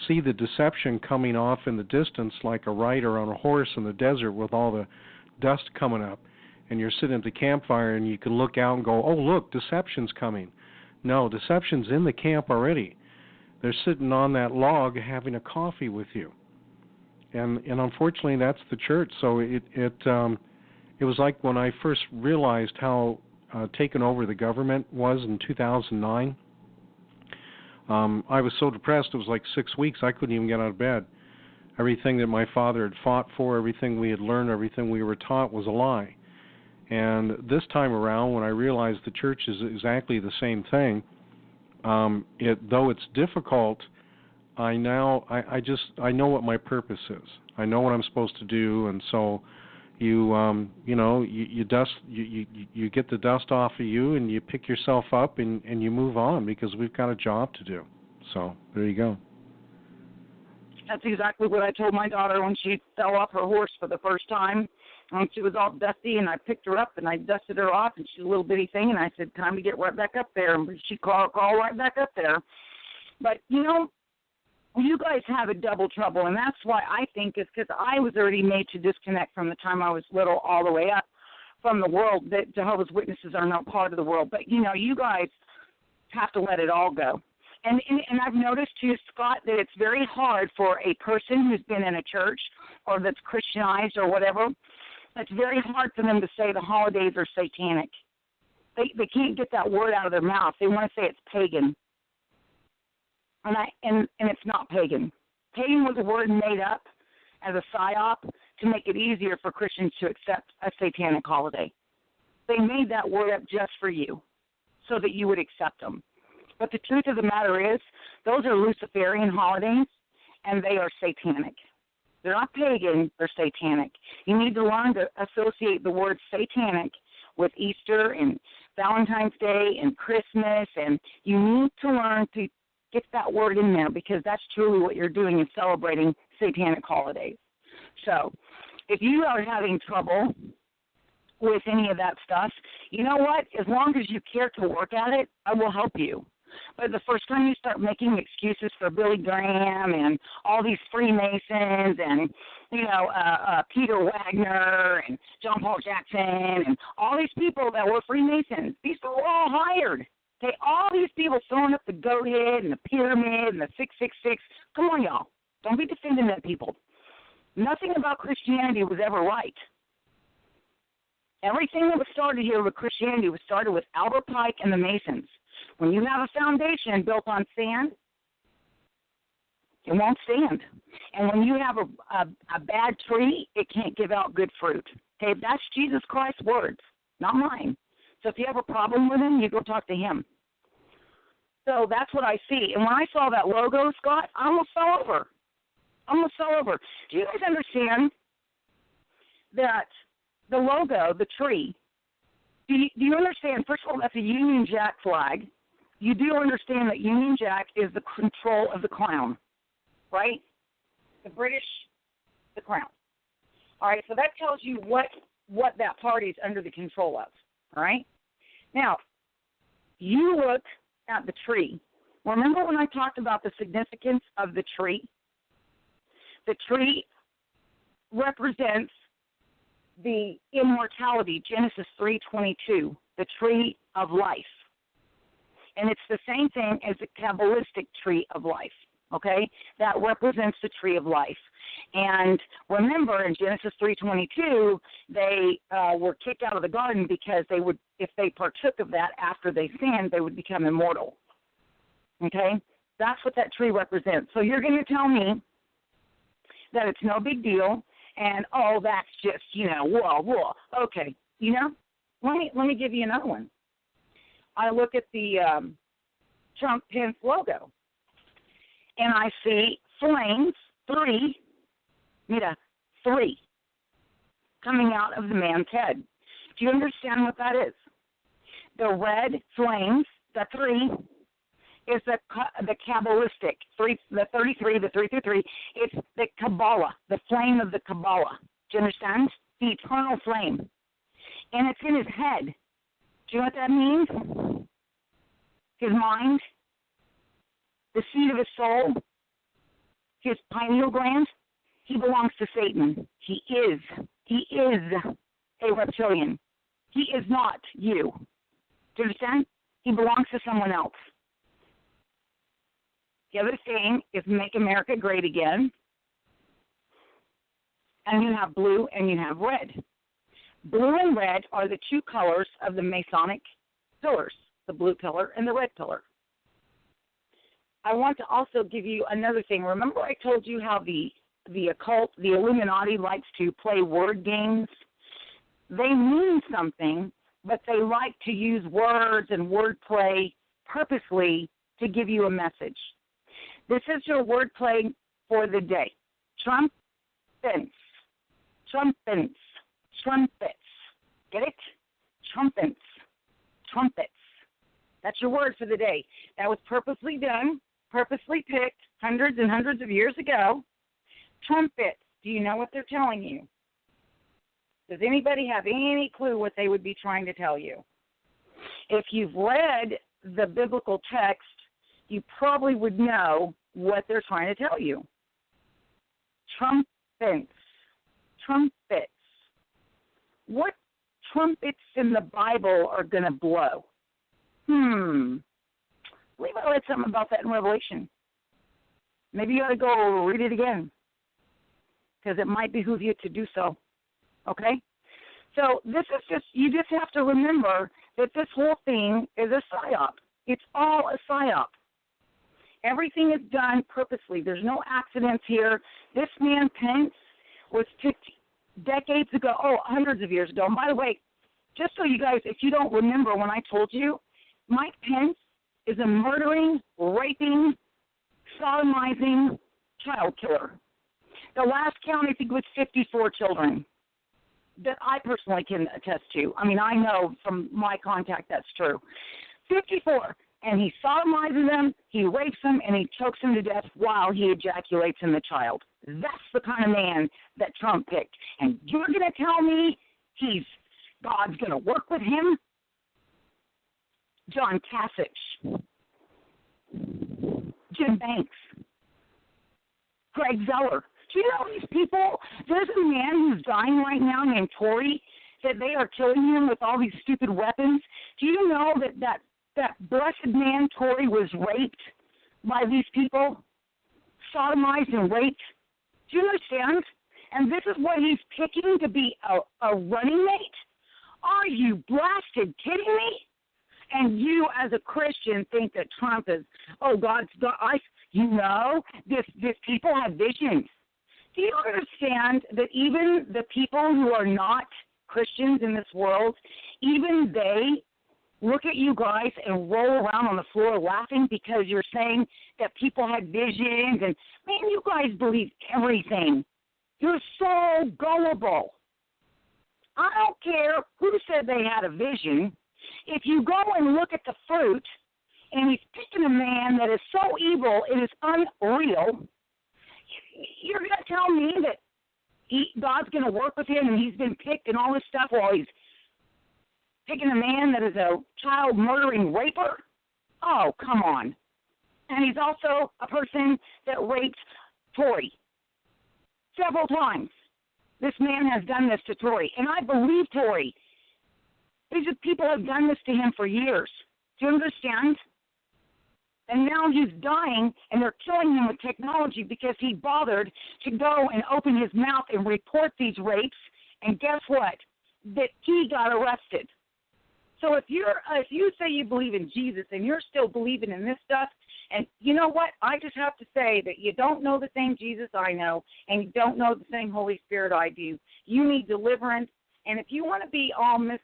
see the deception coming off in the distance like a rider on a horse in the desert with all the dust coming up, and you're sitting at the campfire and you can look out and go, oh, look, deception's coming. No, deception's in the camp already. They're sitting on that log having a coffee with you. And unfortunately, that's the church. So it was like when I first realized how taken over the government was in 2009, I was so depressed, it was like 6 weeks, I couldn't even get out of bed. Everything that my father had fought for, everything we had learned, everything we were taught was a lie. And this time around, when I realized the church is exactly the same thing, though it's difficult, I know what my purpose is. I know what I'm supposed to do, and so you get the dust off of you, and you pick yourself up, and you move on because we've got a job to do. So there you go.
That's exactly what I told my daughter when she fell off her horse for the first time. She was all dusty, and I picked her up, and I dusted her off, and she's a little bitty thing, and I said, time to get right back up there. And she crawled right back up there. But, you guys have a double trouble, and that's why I think it's because I was already made to disconnect from the time I was little all the way up from the world, that Jehovah's Witnesses are not part of the world. But, you guys have to let it all go. And I've noticed, too, Scott, that it's very hard for a person who's been in a church or that's Christianized or whatever It's very hard for them to say the holidays are satanic. They can't get that word out of their mouth. They want to say it's pagan. And it's not pagan. Pagan was a word made up as a psyop to make it easier for Christians to accept a satanic holiday. They made that word up just for you so that you would accept them. But the truth of the matter is, those are Luciferian holidays, and they are satanic. They're not pagan, they're satanic. You need to learn to associate the word satanic with Easter and Valentine's Day and Christmas, and you need to learn to get that word in there, because that's truly what you're doing, is celebrating satanic holidays. So if you are having trouble with any of that stuff, you know what? As long as you care to work at it, I will help you. But the first time you start making excuses for Billy Graham and all these Freemasons and, Peter Wagner and John Paul Jackson and all these people that were Freemasons, these were all hired. Okay, all these people throwing up the goat head and the pyramid and the 666. Come on, y'all. Don't be defending them people. Nothing about Christianity was ever right. Everything that was started here with Christianity was started with Albert Pike and the Masons. When you have a foundation built on sand, it won't stand. And when you have a bad tree, it can't give out good fruit. Okay, that's Jesus Christ's words, not mine. So if you have a problem with him, you go talk to him. So that's what I see. And when I saw that logo, Scott, I almost fell over. Do you guys understand that the logo, the tree, do you understand, first of all, that's a Union Jack flag. You do understand that Union Jack is the control of the crown, right? The British, the crown. All right, so that tells you what that party is under the control of, all right? Now, you look at the tree. Remember when I talked about the significance of the tree? The tree represents the immortality, Genesis 3:22, the tree of life. And it's the same thing as the Kabbalistic tree of life, okay? That represents the tree of life. And remember, in Genesis 3:22, they were kicked out of the garden because they would, if they partook of that after they sinned, they would become immortal, okay? That's what that tree represents. So you're going to tell me that it's no big deal, and, oh, that's just, whoa. Okay, let me give you another one. I look at the Trump-Pence logo, and I see flames, three, coming out of the man's head. Do you understand what that is? The red flames, the three, is the Kabbalistic, the 33, the 3 through 3. It's the Kabbalah, the flame of the Kabbalah. Do you understand? The eternal flame. And it's in his head. Do you know what that means? His mind, the seat of his soul, his pineal gland. He belongs to Satan. He is a reptilian. He is not you. Do you understand? He belongs to someone else. The other thing is Make America Great Again. And you have blue and you have red. Blue and red are the two colors of the Masonic pillars, the blue pillar and the red pillar. I want to also give you another thing. Remember I told you how the occult, the Illuminati, likes to play word games? They mean something, but they like to use words and wordplay purposely to give you a message. This is your wordplay for the day. Trumpets. Get it? Trumpets. That's your word for the day. That was purposely done, purposely picked hundreds and hundreds of years ago. Trumpets. Do you know what they're telling you? Does anybody have any clue what they would be trying to tell you? If you've read the biblical text, you probably would know what they're trying to tell you. Trumpets. What trumpets in the Bible are going to blow? I believe I read something about that in Revelation. Maybe you ought to go read it again, because it might behoove you to do so. Okay? So this is just, you just have to remember that this whole thing is a psyop. It's all a psyop. Everything is done purposely. There's no accidents here. This man, Pence, was picked decades ago, hundreds of years ago. And by the way, just so you guys, if you don't remember when I told you, Mike Pence is a murdering, raping, sodomizing child killer. The last count, I think, was 54 children that I personally can attest to. I mean, I know from my contact that's true. 54. And he sodomizes them, he rapes them, and he chokes them to death while he ejaculates in the child. That's the kind of man that Trump picked. And you're going to tell me God's going to work with him? John Kasich, Jim Banks, Greg Zeller. Do you know these people? There's a man who's dying right now named Tory, that they are killing him with all these stupid weapons. Do you know that blessed man, Tory, was raped by these people, sodomized and raped? Do you understand? And this is what he's picking to be a running mate? Are you blasted kidding me? And you, as a Christian, think that Trump is, God's God. These people have visions. Do you understand that even the people who are not Christians in this world, even they look at you guys and roll around on the floor laughing because you're saying that people had visions, and man, you guys believe everything. You're so gullible. I don't care who said they had a vision. If you go and look at the fruit, and he's picking a man that is so evil, it is unreal, you're going to tell me that God's going to work with him and he's been picked and all this stuff while he's picking a man that is a child murdering raper? Oh, come on. And he's also a person that raped Tory several times. This man has done this to Tory, and I believe Tory. These people have done this to him for years. Do you understand? And now he's dying, and they're killing him with technology because he bothered to go and open his mouth and report these rapes, and guess what? That he got arrested. So if you say you believe in Jesus and you're still believing in this stuff, and you know what? I just have to say that you don't know the same Jesus I know, and you don't know the same Holy Spirit I do. You need deliverance, and if you want to be all Mr.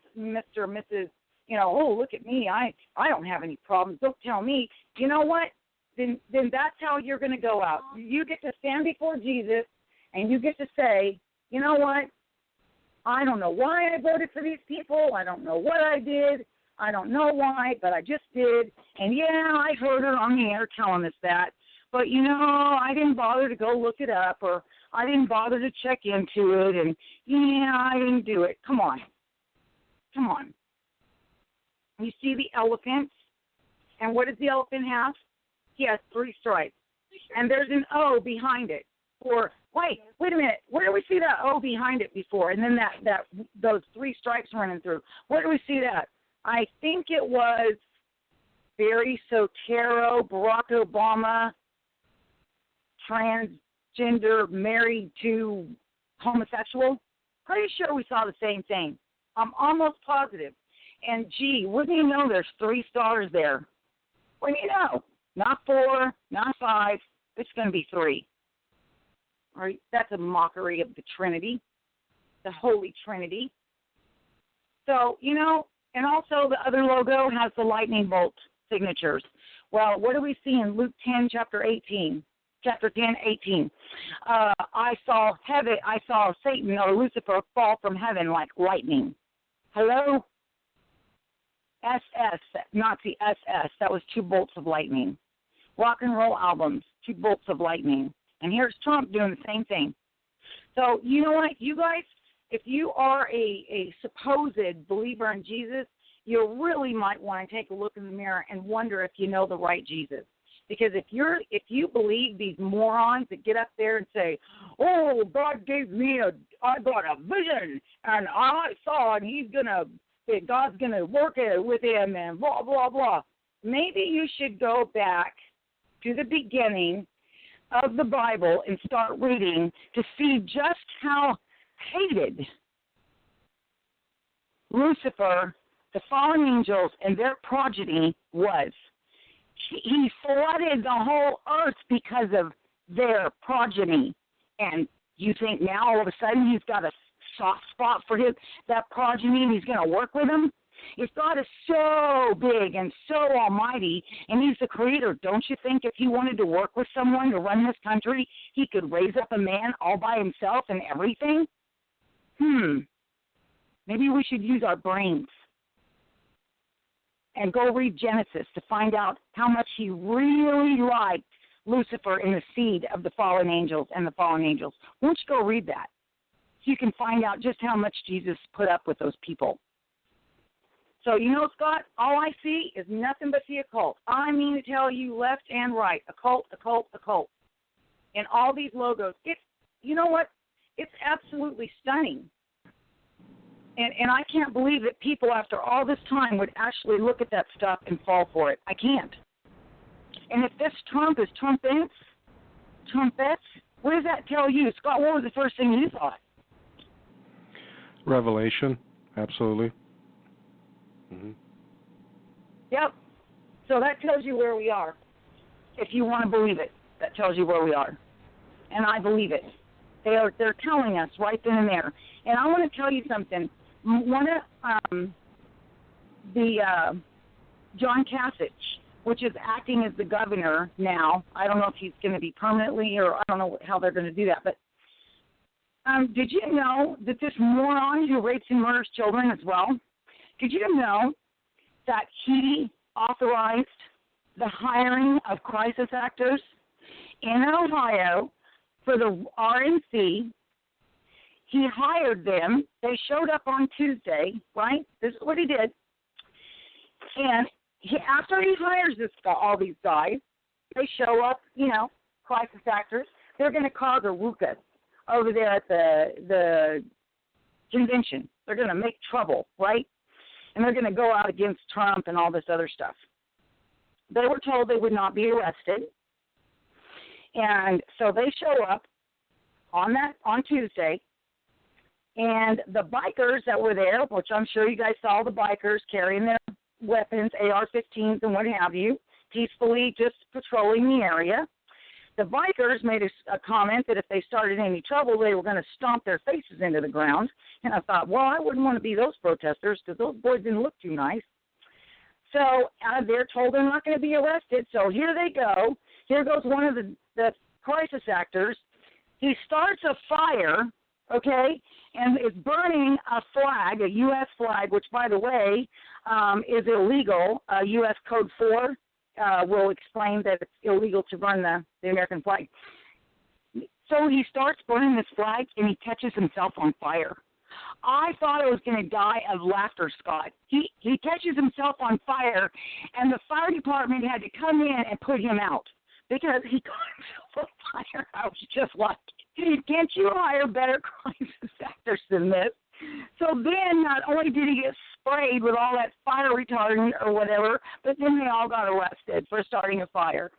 or Mrs., look at me, I don't have any problems, don't tell me. You know what? Then that's how you're going to go out. You get to stand before Jesus, and you get to say, you know what? I don't know why I voted for these people. I don't know what I did. I don't know why, but I just did. And, yeah, I heard her on the air telling us that. But, I didn't bother to go look it up, or I didn't bother to check into it. And, yeah, I didn't do it. Come on. Come on. You see the elephant? And what does the elephant have? He has 3 stripes. And there's an O behind it. Or, wait a minute. Where do we see that O behind it before? And then those 3 stripes running through. Where do we see that? I think it was Barry Soetoro, Barack Obama, transgender, married to homosexual. Pretty sure we saw the same thing. I'm almost positive. And, gee, wouldn't you know there's 3 stars there? Wouldn't you know? Not 4, not 5. It's going to be 3. All right, that's a mockery of the Trinity, the Holy Trinity. So, and also the other logo has the lightning bolt signatures. Well, what do we see in Luke 10, chapter 18? Chapter 10, 18. I saw Satan or Lucifer fall from heaven like lightning. Hello? SS, Nazi SS. That was 2 bolts of lightning. Rock and roll albums, 2 bolts of lightning. And here's Trump doing the same thing. So, you know what, you guys, if you are a supposed believer in Jesus, you really might want to take a look in the mirror and wonder if you know the right Jesus. Because if you believe these morons that get up there and say, oh, God gave me I got a vision, and I saw, and God's gonna work it with him, and blah blah blah. Maybe you should go back to the beginning of the Bible and start reading to see just how hated Lucifer, the fallen angels, and their progeny was. He flooded the whole earth because of their progeny. And you think now all of a sudden he's got a soft spot for that progeny and he's going to work with them? If God is so big and so almighty and he's the creator, don't you think if he wanted to work with someone to run this country, he could raise up a man all by himself and everything? Maybe we should use our brains and go read Genesis to find out how much he really liked Lucifer in the seed of the fallen angels and the fallen angels. Why don't you go read that? So you can find out just how much Jesus put up with those people. So, you know, Scott, all I see is nothing but the occult. I mean to tell you left and right, occult, occult, occult. And all these logos. It's, you know what? It's absolutely stunning. And I can't believe that people after all this time would actually look at that stuff and fall for it. I can't. And if this Trump is Trump-Pense, what does that tell you? Scott, what was the first thing you thought?
Revelation, absolutely.
Yep. So that tells you where we are. If you want to believe it, that tells you where we are. And I believe it. They're telling us right then and there. And I want to tell you something. One of John Kasich, which is acting as the governor now. I don't know if he's going to be permanently or I don't know how they're going to do that. But did you know that this moron who rapes and murders children as well, did you know that he authorized the hiring of crisis actors in Ohio for the RNC? He hired them. They showed up on Tuesday, right? This is what he did. And after he hires all these guys, they show up, you know, crisis actors. They're going to cause a ruckus over there at the convention. They're going to make trouble, right? And they're going to go out against Trump and all this other stuff. They were told they would not be arrested. And so they show up on Tuesday. And the bikers that were there, which I'm sure you guys saw the bikers carrying their weapons, AR-15s and what have you, peacefully just patrolling the area. The bikers made a comment that if they started any trouble, they were going to stomp their faces into the ground. And I thought, well, I wouldn't want to be those protesters because those boys didn't look too nice. So they're told they're not going to be arrested. So here they go. Here goes one of the crisis actors. He starts a fire, okay, and is burning a flag, a U.S. flag, which, by the way, is illegal. U.S. Code 4 will explain that it's illegal to burn the American flag. So he starts burning this flag, and he catches himself on fire. I thought I was going to die of laughter, Scott. He catches himself on fire, and the fire department had to come in and put him out because he got himself on fire. I was just like, can't you hire better crisis actors than this? So then not only did he get sprayed with all that fire retardant or whatever, but then they all got arrested for starting a fire.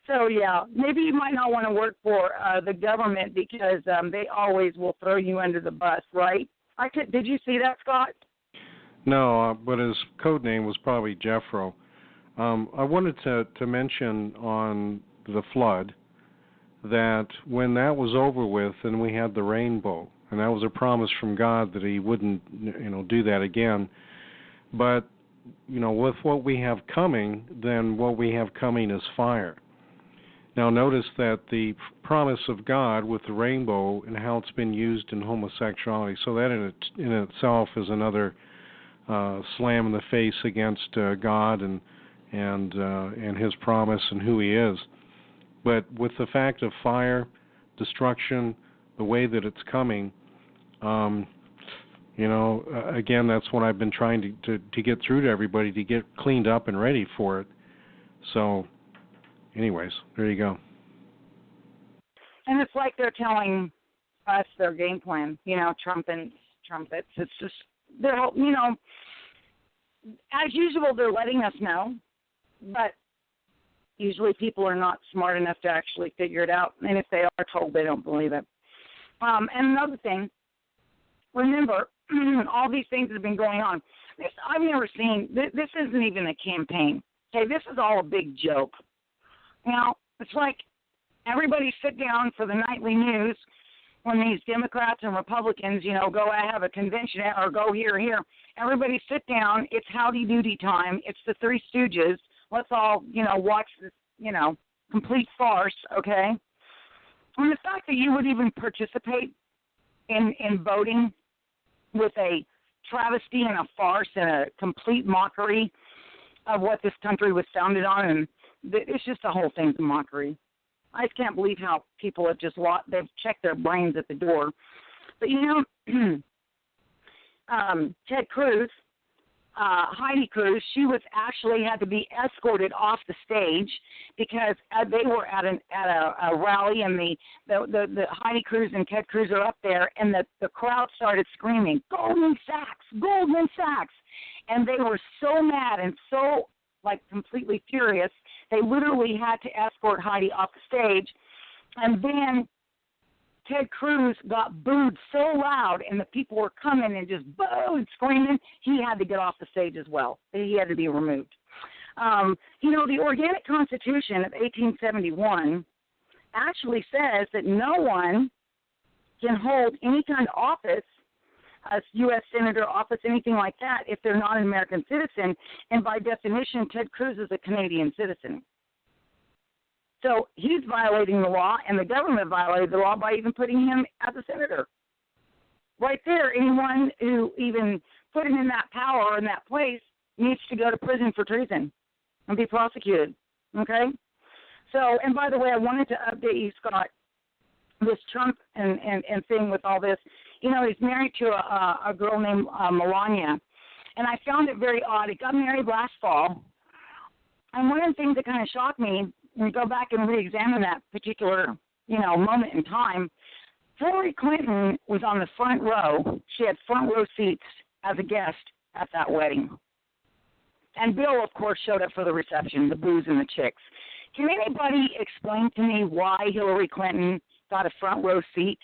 So, yeah, maybe you might not want to work for the government because they always will throw you under the bus, right? Did you see that, Scott?
No, but his code name was probably Jeffro. I wanted to mention on the flood that when that was over with and we had the rainbow, and that was a promise from God that he wouldn't, do that again. But, with what we have coming, then what we have coming is fire. Now notice that the promise of God with the rainbow and how it's been used in homosexuality, so that in itself is another slam in the face against God and his promise and who he is. But with the fact of fire, destruction, the way that it's coming, again, that's what I've been trying to get through to everybody, to get cleaned up and ready for it. So, anyways, there you go.
And it's like they're telling us their game plan, trumpets. It's just, they're, as usual, they're letting us know, but usually people are not smart enough to actually figure it out, and if they are told, they don't believe it. And another thing, remember, all these things have been going on. I've never seen, this isn't even a campaign. Okay, this is all a big joke. Now, it's like everybody sit down for the nightly news when these Democrats and Republicans, go have a convention or go here. Everybody sit down. It's howdy-doody time. It's the Three Stooges. Let's all, watch this, complete farce, okay? And the fact that you would even participate in voting with a travesty and a farce and a complete mockery of what this country was founded on, and it's just the whole thing's a mockery. I just can't believe how people have they've checked their brains at the door. But, Ted Cruz, Heidi Cruz, she was actually had to be escorted off the stage because they were at a rally, and the Heidi Cruz and Ted Cruz are up there, and the crowd started screaming, Goldman Sachs, and they were so mad and so completely furious, they literally had to escort Heidi off the stage, and then Ted Cruz got booed so loud, and the people were coming and just booed, screaming, he had to get off the stage as well. He had to be removed. The Organic Constitution of 1871 actually says that no one can hold any kind of office, a U.S. Senator office, anything like that, if they're not an American citizen. And by definition, Ted Cruz is a Canadian citizen. So he's violating the law, and the government violated the law by even putting him as a senator. Right there, anyone who even put him in that power or in that place needs to go to prison for treason and be prosecuted, okay? So, and by the way, I wanted to update you, Scott, this Trump and thing with all this. He's married to a girl named Melania, and I found it very odd. He got married last fall, and one of the things that kind of shocked me, when we go back and re-examine that particular, moment in time, Hillary Clinton was on the front row. She had front row seats as a guest at that wedding. And Bill, of course, showed up for the reception, the booze and the chicks. Can anybody explain to me why Hillary Clinton got a front row seat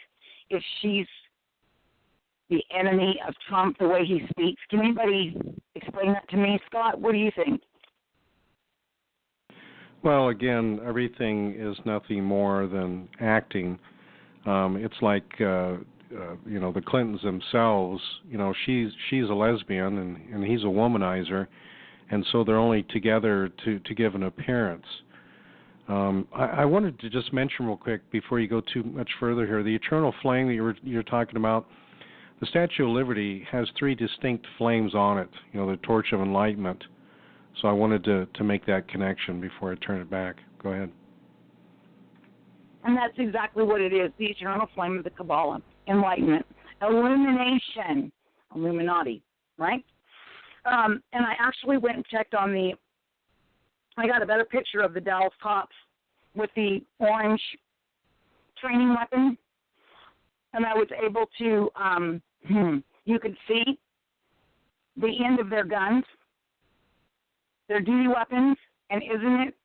if she's the enemy of Trump the way he speaks? Can anybody explain that to me? Scott, what do you think?
Well, again, everything is nothing more than acting. It's like the Clintons themselves. She's a lesbian and he's a womanizer, and so they're only together to give an appearance. I wanted to just mention real quick before you go too much further here, the eternal flame that you're talking about. The Statue of Liberty has 3 distinct flames on it. The Torch of Enlightenment. So I wanted to make that connection before I turn it back. Go ahead.
And that's exactly what it is, the eternal flame of the Kabbalah, enlightenment, illumination, Illuminati, right? And I actually went and checked on I got a better picture of the Dallas cops with the orange training weapon, and I was able to, you could see the end of their guns, their duty weapons, and isn't it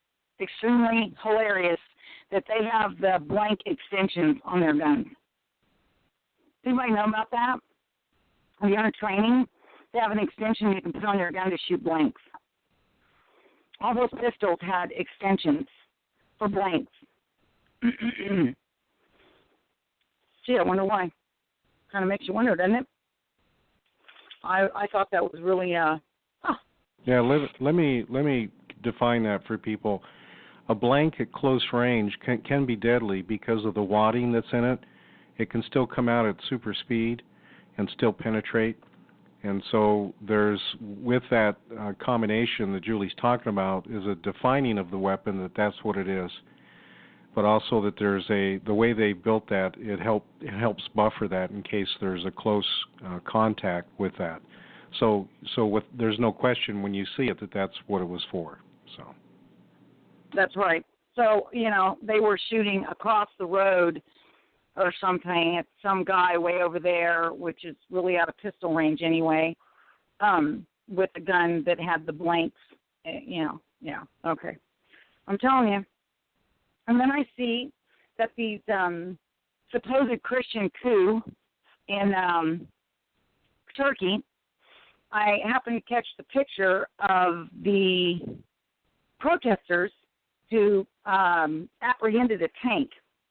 extremely hilarious that they have the blank extensions on their guns? Does anybody know about that? When you're in training, they have an extension you can put on your gun to shoot blanks. All those pistols had extensions for blanks. Gee, I wonder why. Kind of makes you wonder, doesn't it? I thought that was really
Yeah, let me define that for people. A blank at close range can be deadly because of the wadding that's in it. It can still come out at super speed and still penetrate. And so there's, with that combination that Julie's talking about, is a defining of the weapon that's what it is. But also that there's the way they built that, it helps buffer that in case there's a close contact with that. So there's no question when you see it that's what it was for. So.
That's right. So, they were shooting across the road or something at some guy way over there, which is really out of pistol range anyway, with a gun that had the blanks, yeah, okay. I'm telling you. And then I see that these supposed Christian coup in Turkey, I happened to catch the picture of the protesters who apprehended a tank.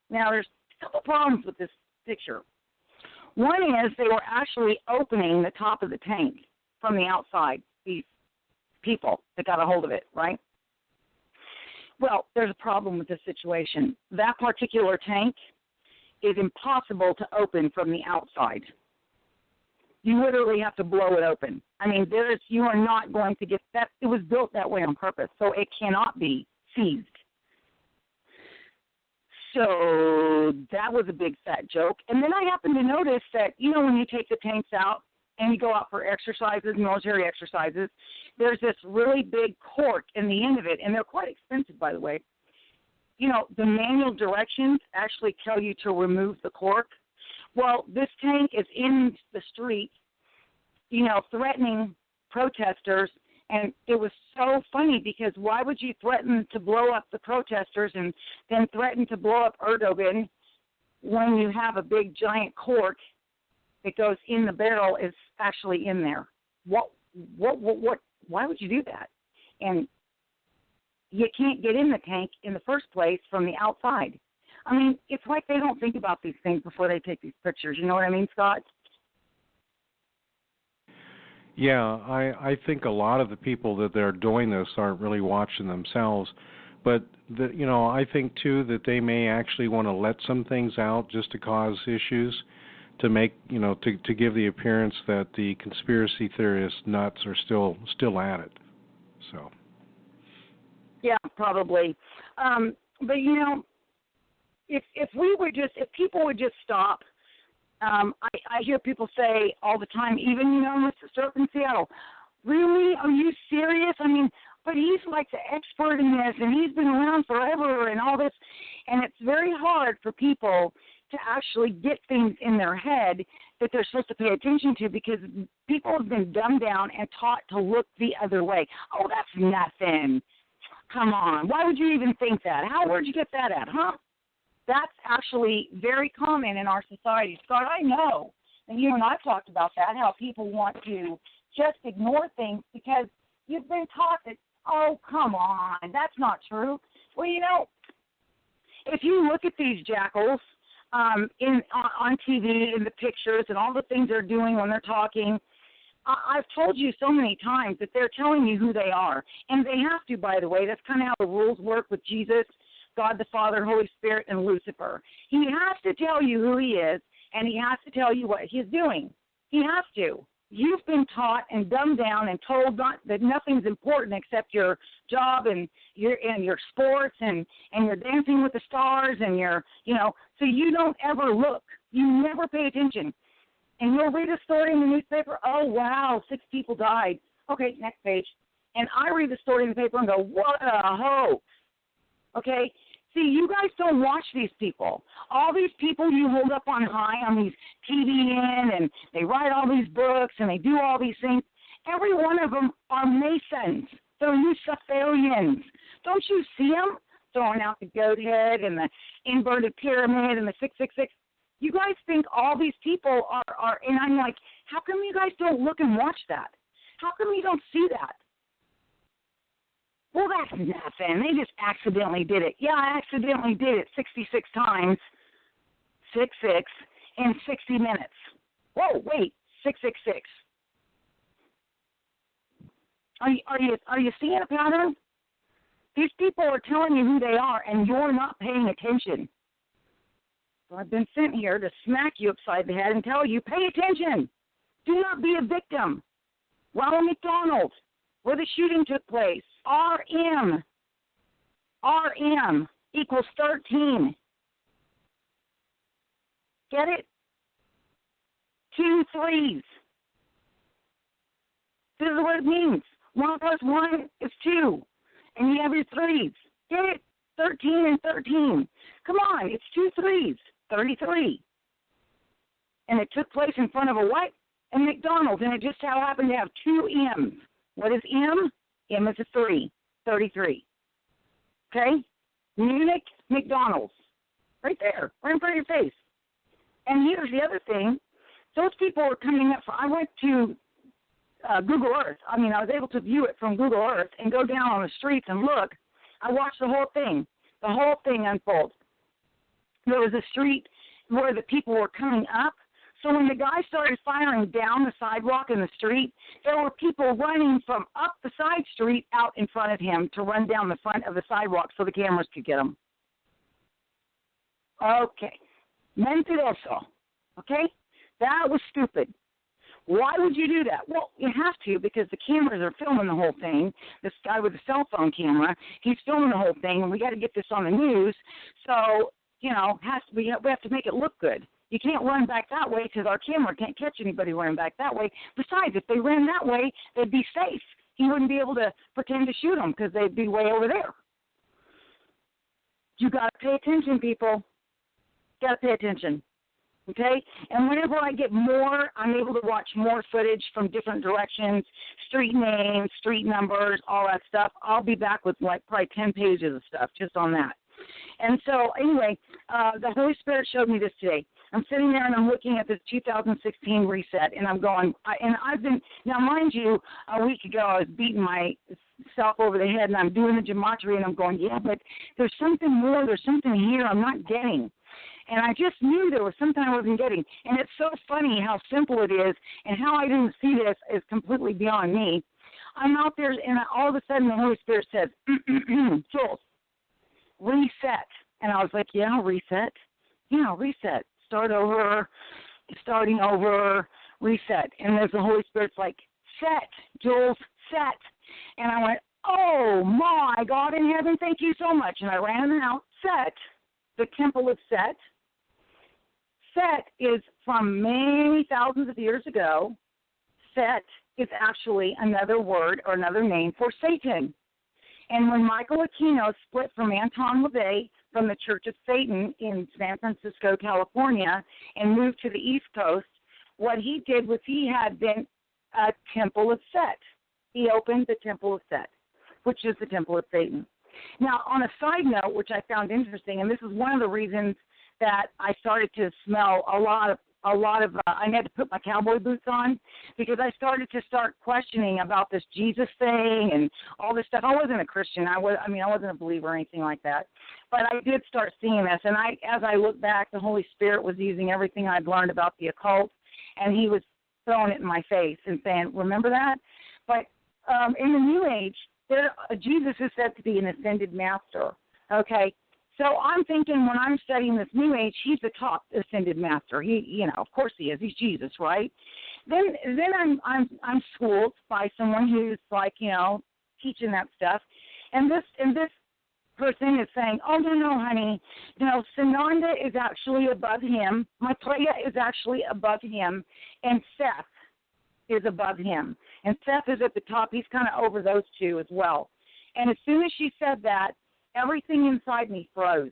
Now, there's a couple problems with this picture. One is they were actually opening the top of the tank from the outside, these people that got a hold of it, right? Well, there's a problem with this situation. That particular tank is impossible to open from the outside. You literally have to blow it open. I mean, you are not going to get that. It was built that way on purpose, so it cannot be seized. So that was a big fat joke. And then I happened to notice that, when you take the tanks out and you go out for exercises, military exercises, there's this really big cork in the end of it, and they're quite expensive, by the way. The manual directions actually tell you to remove the cork. Well, this tank is in the street, threatening protesters, and it was so funny because why would you threaten to blow up the protesters and then threaten to blow up Erdogan when you have a big giant cork that goes in the barrel is actually in there? What, why would you do that? And you can't get in the tank in the first place from the outside. I mean, it's like they don't think about these things before they take these pictures. You know what I mean, Scott?
Yeah, I think a lot of the people that are doing this aren't really watching themselves. But, I think, too, that they may actually want to let some things out just to cause issues, to make, to give the appearance that the conspiracy theorist nuts are still at it. So.
Yeah, probably. But, if people would just stop, I hear people say all the time, even, Mr. Stroke in Seattle, really? Are you serious? I mean, but he's like the expert in this, and he's been around forever and all this. And it's very hard for people to actually get things in their head that they're supposed to pay attention to because people have been dumbed down and taught to look the other way. Oh, that's nothing. Come on. Why would you even think that? Where'd you get that at, huh? That's actually very common in our society. Scott, I know, and you and I have talked about that, how people want to just ignore things because you've been taught that, oh, come on, that's not true. Well, if you look at these jackals on TV, in the pictures, and all the things they're doing when they're talking, I've told you so many times that they're telling you who they are. And they have to, by the way. That's kind of how the rules work with Jesus, God the Father, Holy Spirit, and Lucifer. He has to tell you who he is, and he has to tell you what he's doing. He has to. You've been taught and dumbed down and told that nothing's important except your job and your sports and your Dancing with the Stars and so you don't ever look. You never pay attention. And you'll read a story in the newspaper, oh, wow, 6 people died. Okay, next page. And I read the story in the paper and go, what a hoax. Okay? See, you guys don't watch these people. All these people you hold up on high on these TVN, and they write all these books, and they do all these things. Every one of them are Masons. They're Luciferians. Don't you see them throwing out the goat head and the inverted pyramid and the 666? You guys think all these people are, and I'm like, how come you guys don't look and watch that? How come you don't see that? Well, that's nothing. They just accidentally did it. Yeah, I accidentally did it 66 times, 6-6, in 60 minutes. Whoa, wait, 666. Are you seeing a pattern? These people are telling you who they are, and you're not paying attention. So I've been sent here to smack you upside the head and tell you, pay attention. Do not be a victim. Ronald McDonald, where the shooting took place, RM equals 13. Get it? 2 3s. This is what it means. 1 plus 1 is 2. And you have your 3s. Get it? 13 and 13. Come on, it's 2 3s. 33. And it took place in front of a what? A McDonald's. And it just so happened to have 2 M's. What is M? M is a 3. 33. Okay? Munich, McDonald's. Right there. Right in front of your face. And here's the other thing. those people were coming up. I went to Google Earth. I mean, I was able to view it from Google Earth and go down on the streets and look. I watched the whole thing unfold. There was a street where the people were coming up. So when the guy started firing down the sidewalk in the street, there were people running from up the side street out in front of him to run down the front of the sidewalk so the cameras could get them. Okay. Mentiroso. Okay? That was stupid. Why would you do that? Well, you have to because the cameras are filming the whole thing. This guy with the cell phone camera, he's filming the whole thing, and we got to get this on the news. So, you know, we have to make it look good. You can't run back that way because our camera can't catch anybody running back that way. Besides, if they ran that way, they'd be safe. He wouldn't be able to pretend to shoot them because they'd be way over there. You got to pay attention, people. Got to pay attention. Okay? And whenever I get more, I'm able to watch more footage from different directions, street names, street numbers, all that stuff. I'll be back with like probably 10 pages of stuff just on that. And so, anyway, the Holy Spirit showed me this today. I'm sitting there and I'm looking at this 2016 reset, and I'm going, now mind you, a week ago I was beating myself over the head, and I'm doing the gematria, and I'm going, yeah, but there's something more, there's something here I'm not getting. And I just knew there was something I wasn't getting. And it's so funny how simple it is, and how I didn't see this is completely beyond me. I'm out there, and all of a sudden the Holy Spirit says, Jules, reset. And I was like, yeah, reset. Yeah, reset. Starting over, reset. And there's the Holy Spirit's like, set, Jules, set. And I went, oh, my God in heaven, thank you so much. And I ran out, set, the temple of Set. Set is from many thousands of years ago. Set is actually another word or another name for Satan. And when Michael Aquino split from Anton LaVey from the Church of Satan in San Francisco, California, and moved to the East Coast, what he did was he had been a temple of Set. He opened the temple of Set, which is the temple of Satan. Now, on a side note, which I found interesting, and this is one of the reasons that I started to smell a lot of I had to put my cowboy boots on because I started to questioning about this Jesus thing and all this stuff. I wasn't a Christian. I wasn't a believer or anything like that. But I did start seeing this, and as I look back, the Holy Spirit was using everything I'd learned about the occult, and he was throwing it in my face and saying, remember that? But in the New Age, Jesus is said to be an ascended master, okay? So I'm thinking when I'm studying this New Age, he's the top ascended master. He, of course he is. He's Jesus, right? Then I'm schooled by someone who's like, teaching that stuff, and this person is saying, oh no, honey, Sananda is actually above him, Maitreya is actually above him, and Seth is above him, and Seth is at the top. He's kind of over those two as well. And as soon as she said that, everything inside me froze.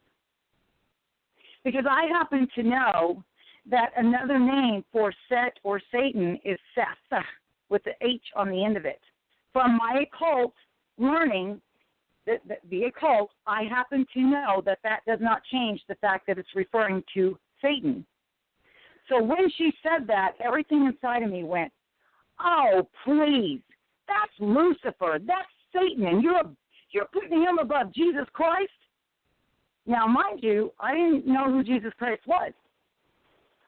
Because I happen to know that another name for Set or Satan is Seth, with the H on the end of it. From my occult learning, the occult, I happen to know that does not change the fact that it's referring to Satan. So when she said that, everything inside of me went, oh, please, that's Lucifer, that's Satan, and you're putting him above Jesus Christ? Now, mind you, I didn't know who Jesus Christ was.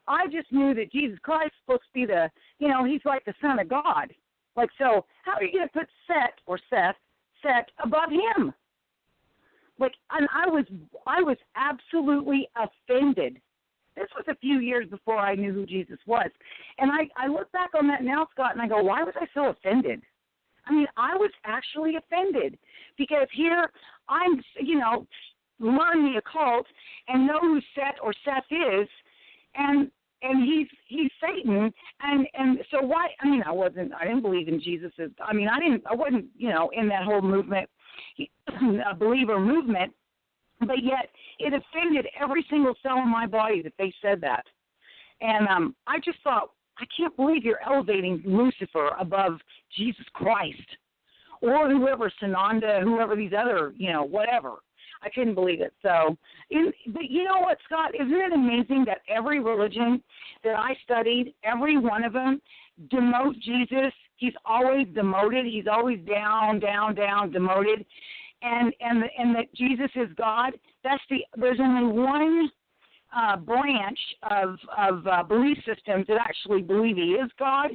I just knew that Jesus Christ is supposed to be he's like the Son of God. Like, so how are you going to put Set above him? Like, and I was absolutely offended. This was a few years before I knew who Jesus was. And I look back on that now, Scott, and I go, why was I so offended? I mean, I was actually offended because here I'm, learn the occult and know who Set or Seth is, and he's Satan, and so why? I mean, I didn't believe in Jesus. I wasn't, in that whole movement, a believer movement, but yet it offended every single cell in my body that they said that, and I just thought, I can't believe you're elevating Lucifer above Jesus Christ or whoever, Sananda, whoever these other, whatever. I couldn't believe it. So, but you know what, Scott? Isn't it amazing that every religion that I studied, every one of them, demote Jesus? He's always demoted. He's always down, down, down, demoted. And that Jesus is God. There's only one branch of belief systems that actually believe he is God,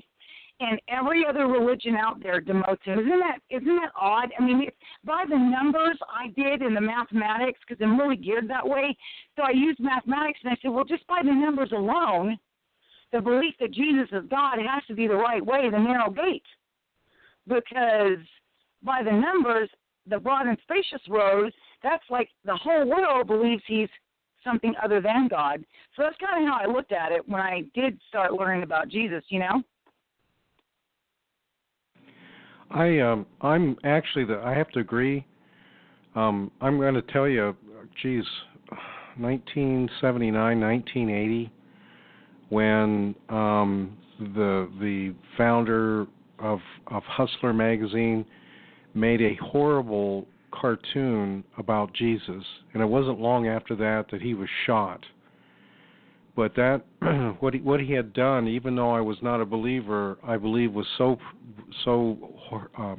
and every other religion out there demotes him. Isn't that odd? I mean, by the numbers I did in the mathematics, because I'm really geared that way, so I used mathematics, and I said, well, just by the numbers alone, the belief that Jesus is God has to be the right way, the narrow gate, because by the numbers, the broad and spacious road, that's like the whole world believes he's something other than God. So that's kind of how I looked at it when I did start learning about Jesus, you know?
I'm actually, I have to agree. I'm going to tell you, 1979, 1980, when the founder of Hustler magazine made a horrible cartoon about Jesus, and it wasn't long after that he was shot. But that what he had done, even though I was not a believer, I believe was so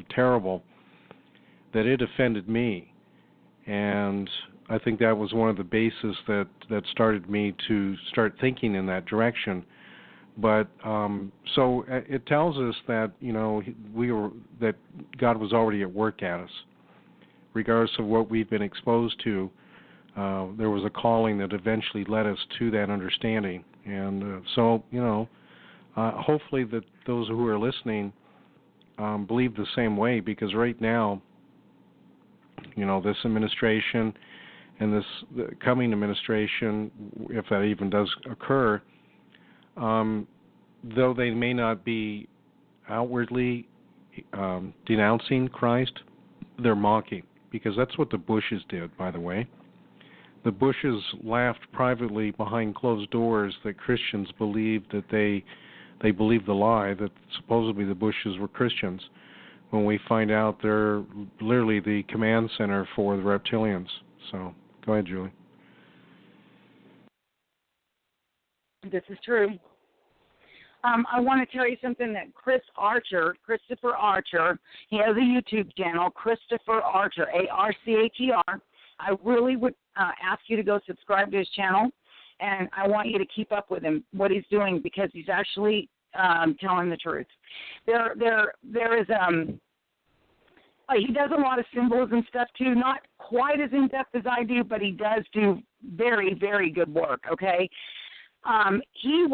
terrible that it offended me, and I think that was one of the bases that started me to start thinking in that direction. But so it tells us that that God was already at work at us, regardless of what we've been exposed to. There was a calling that eventually led us to that understanding, and hopefully that those who are listening believe the same way, because right now, this administration and the coming administration, if that even does occur, though they may not be outwardly denouncing Christ, they're mocking, because that's what the Bushes did, by the way. The Bushes laughed privately behind closed doors that Christians believed that they believed the lie that supposedly the Bushes were Christians, when we find out they're literally the command center for the reptilians. So, go ahead, Julie.
This is true. I want to tell you something that Christopher Archer, he has a YouTube channel, Christopher Archer, ARCHER. I really would ask you to go subscribe to his channel, and I want you to keep up with him, what he's doing, because he's actually telling the truth. There is he does a lot of symbols and stuff too, not quite as in depth as I do, but he does do very, very good work. Okay. He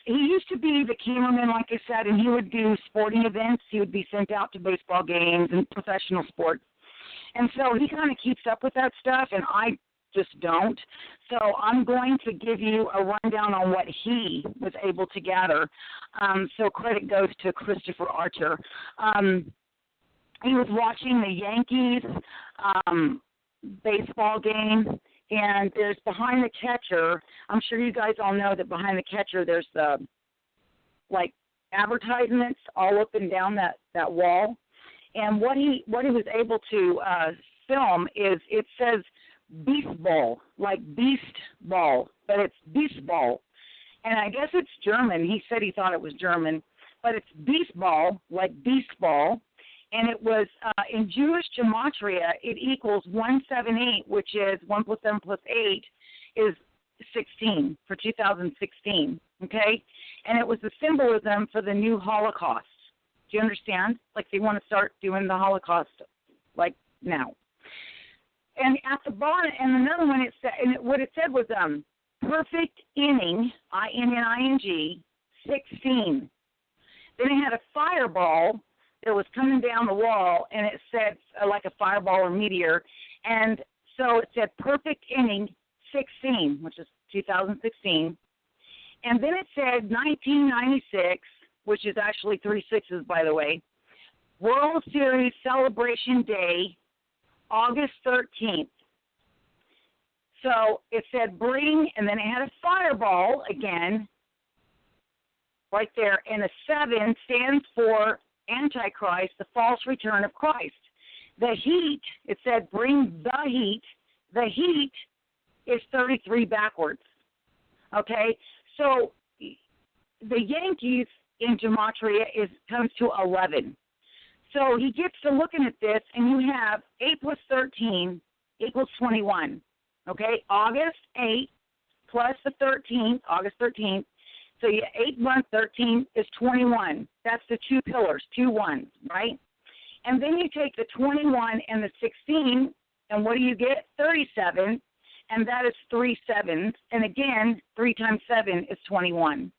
used to be the cameraman, like I said, and he would do sporting events. He would be sent out to baseball games and professional sports. And so he kind of keeps up with that stuff, and I just don't. So I'm going to give you a rundown on what he was able to gather. So credit goes to Christopher Archer. He was watching the Yankees baseball game, and there's behind the catcher. I'm sure you guys all know that behind the catcher there's the advertisements all up and down that wall. And what he was able to film is, it says beast ball, like beast ball, but it's beast ball. And I guess it's German. He said he thought it was German, but it's beast ball, like beast ball. And it was, in Jewish gematria, it equals 178, which is 1 + 7 + 8 is 16 for 2016, okay? And it was the symbolism for the new Holocaust. Do you understand? Like, they want to start doing the Holocaust, like, now. And at the bottom, and another one, it said, and what it said was perfect inning, INNING, 16. Then it had a fireball that was coming down the wall, and it said, like a fireball or meteor, and so it said perfect inning, 16, which is 2016. And then it said 1996, which is actually 3 6s, by the way, World Series Celebration Day, August 13th. So it said bring, and then it had a fireball again, right there, and a 7 stands for Antichrist, the false return of Christ. The heat, it said bring the heat, the heat is 33 backwards. Okay? So the Yankees in gematria comes to 11. So he gets to looking at this, and you have 8 plus 13 equals 21. Okay? August 8 plus the 13th, August 13th. So you 8 months, 13 is 21. That's the two pillars, 2 ones, right? And then you take the 21 and the 16, and what do you get? 37, and that is 3 sevens. And again, 3 times 7 is 21.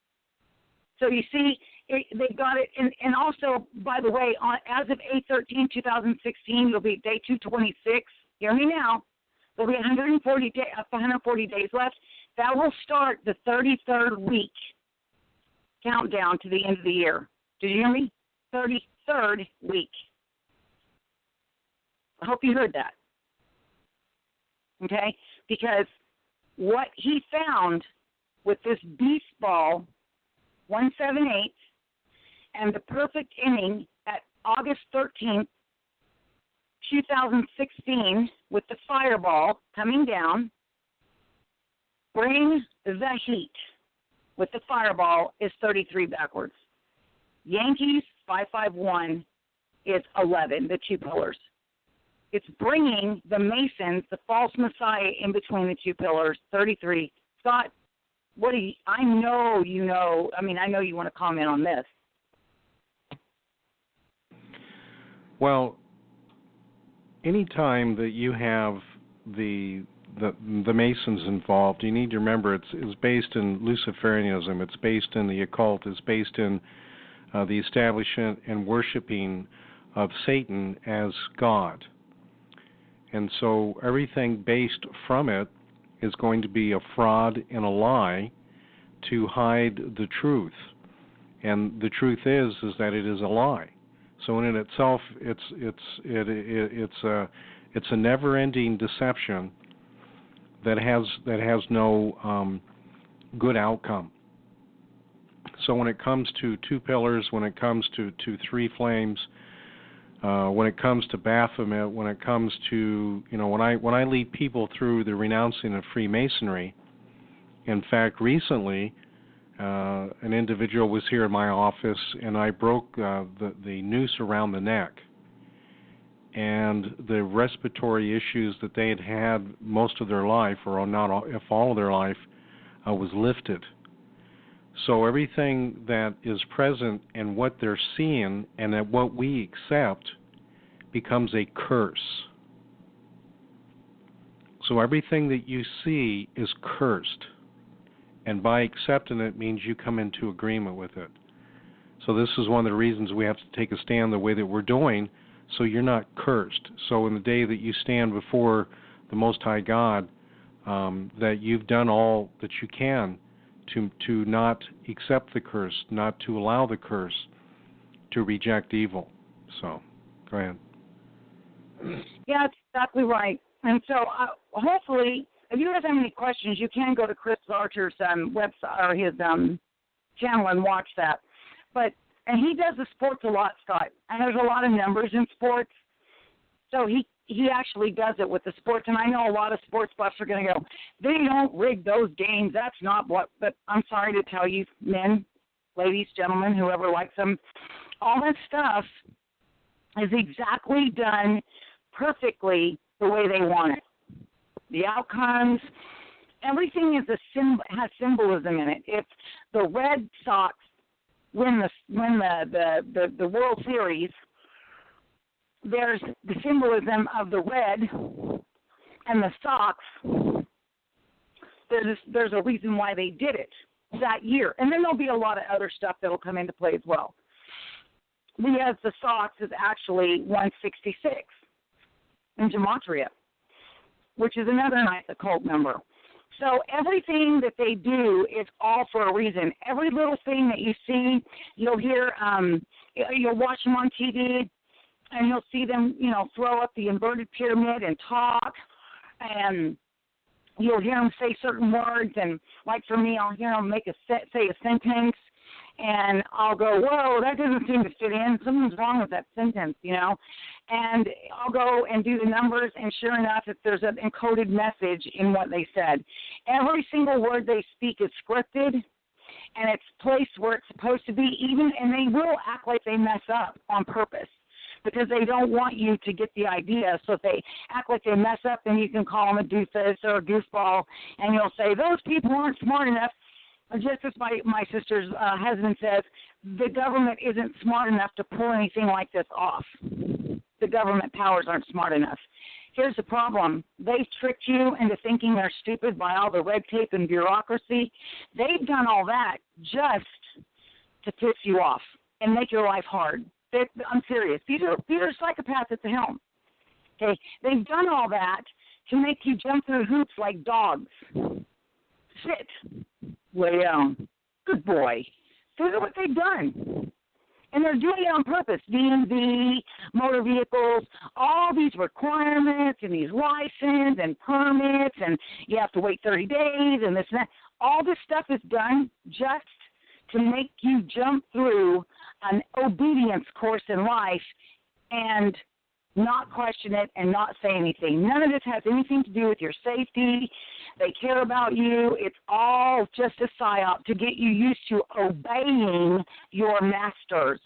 So you see, they've got it. And also, by the way, as of 8/13/2016, it'll be day 226. Hear me now. There'll be 140 days left. That will start the 33rd week countdown to the end of the year. Did you hear me? 33rd week. I hope you heard that. Okay? Because what he found with this beast ball, 178, and the perfect inning at August 13th, 2016, with the fireball coming down, bring the heat with the fireball is 33 backwards. Yankees 551 is 11, the two pillars. It's bringing the Masons, the false messiah, in between the two pillars, 33. Scott, what do you? I know you know. I mean, I know you want to comment on this.
Well, anytime that you have the Masons involved, you need to remember it's based in Luciferianism. It's based in the occult. It's based in the establishment and worshiping of Satan as God. And so everything based from it is going to be a fraud and a lie to hide the truth. And the truth is that it is a lie. So in itself, it's a never-ending deception that has no good outcome. So when it comes to two pillars, when it comes to three flames, when it comes to Baphomet, when it comes to, when I lead people through the renouncing of Freemasonry, in fact, recently, an individual was here in my office, and I broke the noose around the neck. And the respiratory issues that they had had most of their life, or not all, if all of their life, was lifted. So everything that is present and what they're seeing and that what we accept becomes a curse. So everything that you see is cursed. And by accepting it means you come into agreement with it. So this is one of the reasons we have to take a stand the way that we're doing, so you're not cursed. So in the day that you stand before the Most High God, that you've done all that you can to not accept the curse, not to allow the curse, to reject evil. So, go ahead.
Yeah, that's exactly right. And so, hopefully, if you guys have any questions, you can go to Chris Archer's website or his channel and watch that. And he does the sports a lot, Scott. And there's a lot of numbers in sports. So he actually does it with the sports. And I know a lot of sports buffs are going to go, they don't rig those games. That's not what. But I'm sorry to tell you, men, ladies, gentlemen, whoever likes them, all that stuff is exactly done perfectly the way they want it. The outcomes, everything is has symbolism in it. If the Red Sox win the World Series, there's the symbolism of the red and the Sox. There's a reason why they did it that year. And then there'll be a lot of other stuff that will come into play as well. Because the Sox is actually 166 in gematria, which is another nice occult number. So everything that they do is all for a reason. Every little thing that you see, you'll hear, you'll watch them on TV, and you'll see them, throw up the inverted pyramid and talk, and you'll hear them say certain words. And like for me, I'll hear them say a sentence, and I'll go, whoa, that doesn't seem to fit in. Something's wrong with that sentence, you know. And I'll go and do the numbers, and sure enough, if there's an encoded message in what they said. Every single word they speak is scripted, and it's placed where it's supposed to be, and they will act like they mess up on purpose because they don't want you to get the idea. So if they act like they mess up, then you can call them a doofus or a goofball, and you'll say, those people aren't smart enough. Just as my sister's husband says, the government isn't smart enough to pull anything like this off. The government powers aren't smart enough. Here's the problem. They've tricked you into thinking they're stupid by all the red tape and bureaucracy. They've done all that just to piss you off and make your life hard. I'm serious. These are psychopaths at the helm. Okay? They've done all that to make you jump through hoops like dogs. Sit. Lay down. Good boy. These are what they've done. And they're doing it on purpose. DMV, motor vehicles, all these requirements and these license and permits, and you have to wait 30 days and this and that. All this stuff is done just to make you jump through an obedience course in life and not question it and not say anything. None of this has anything to do with your safety. They care about you. It's all just a psyop to get you used to obeying your masters.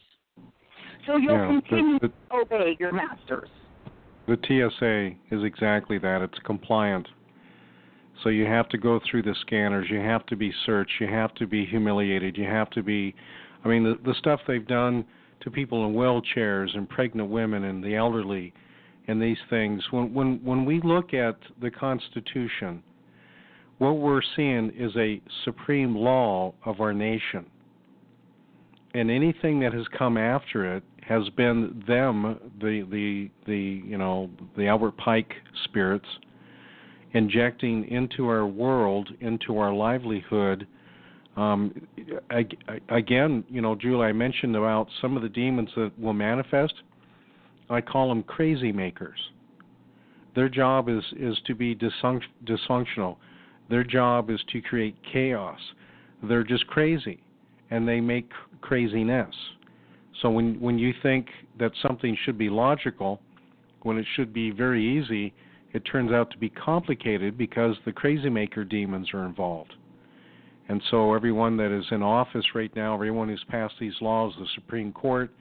So you'll continue to obey your masters.
The TSA is exactly that. It's compliant. So you have to go through the scanners. You have to be searched. You have to be humiliated. You have to be, I mean, the stuff they've done to people in wheelchairs and pregnant women and the elderly and these things. When we look at the Constitution, what we're seeing is a supreme law of our nation. And anything that has come after it has been them, the Albert Pike spirits, injecting into our world, into our livelihood. Again, Julie, I mentioned about some of the demons that will manifest. I call them crazy makers. Their job is to be dysfunctional. Their job is to create chaos. They're just crazy, and they make craziness. So when you think that something should be logical, when it should be very easy, it turns out to be complicated because the crazy maker demons are involved. And so everyone that is in office right now, everyone who's passed these laws, the Supreme Court,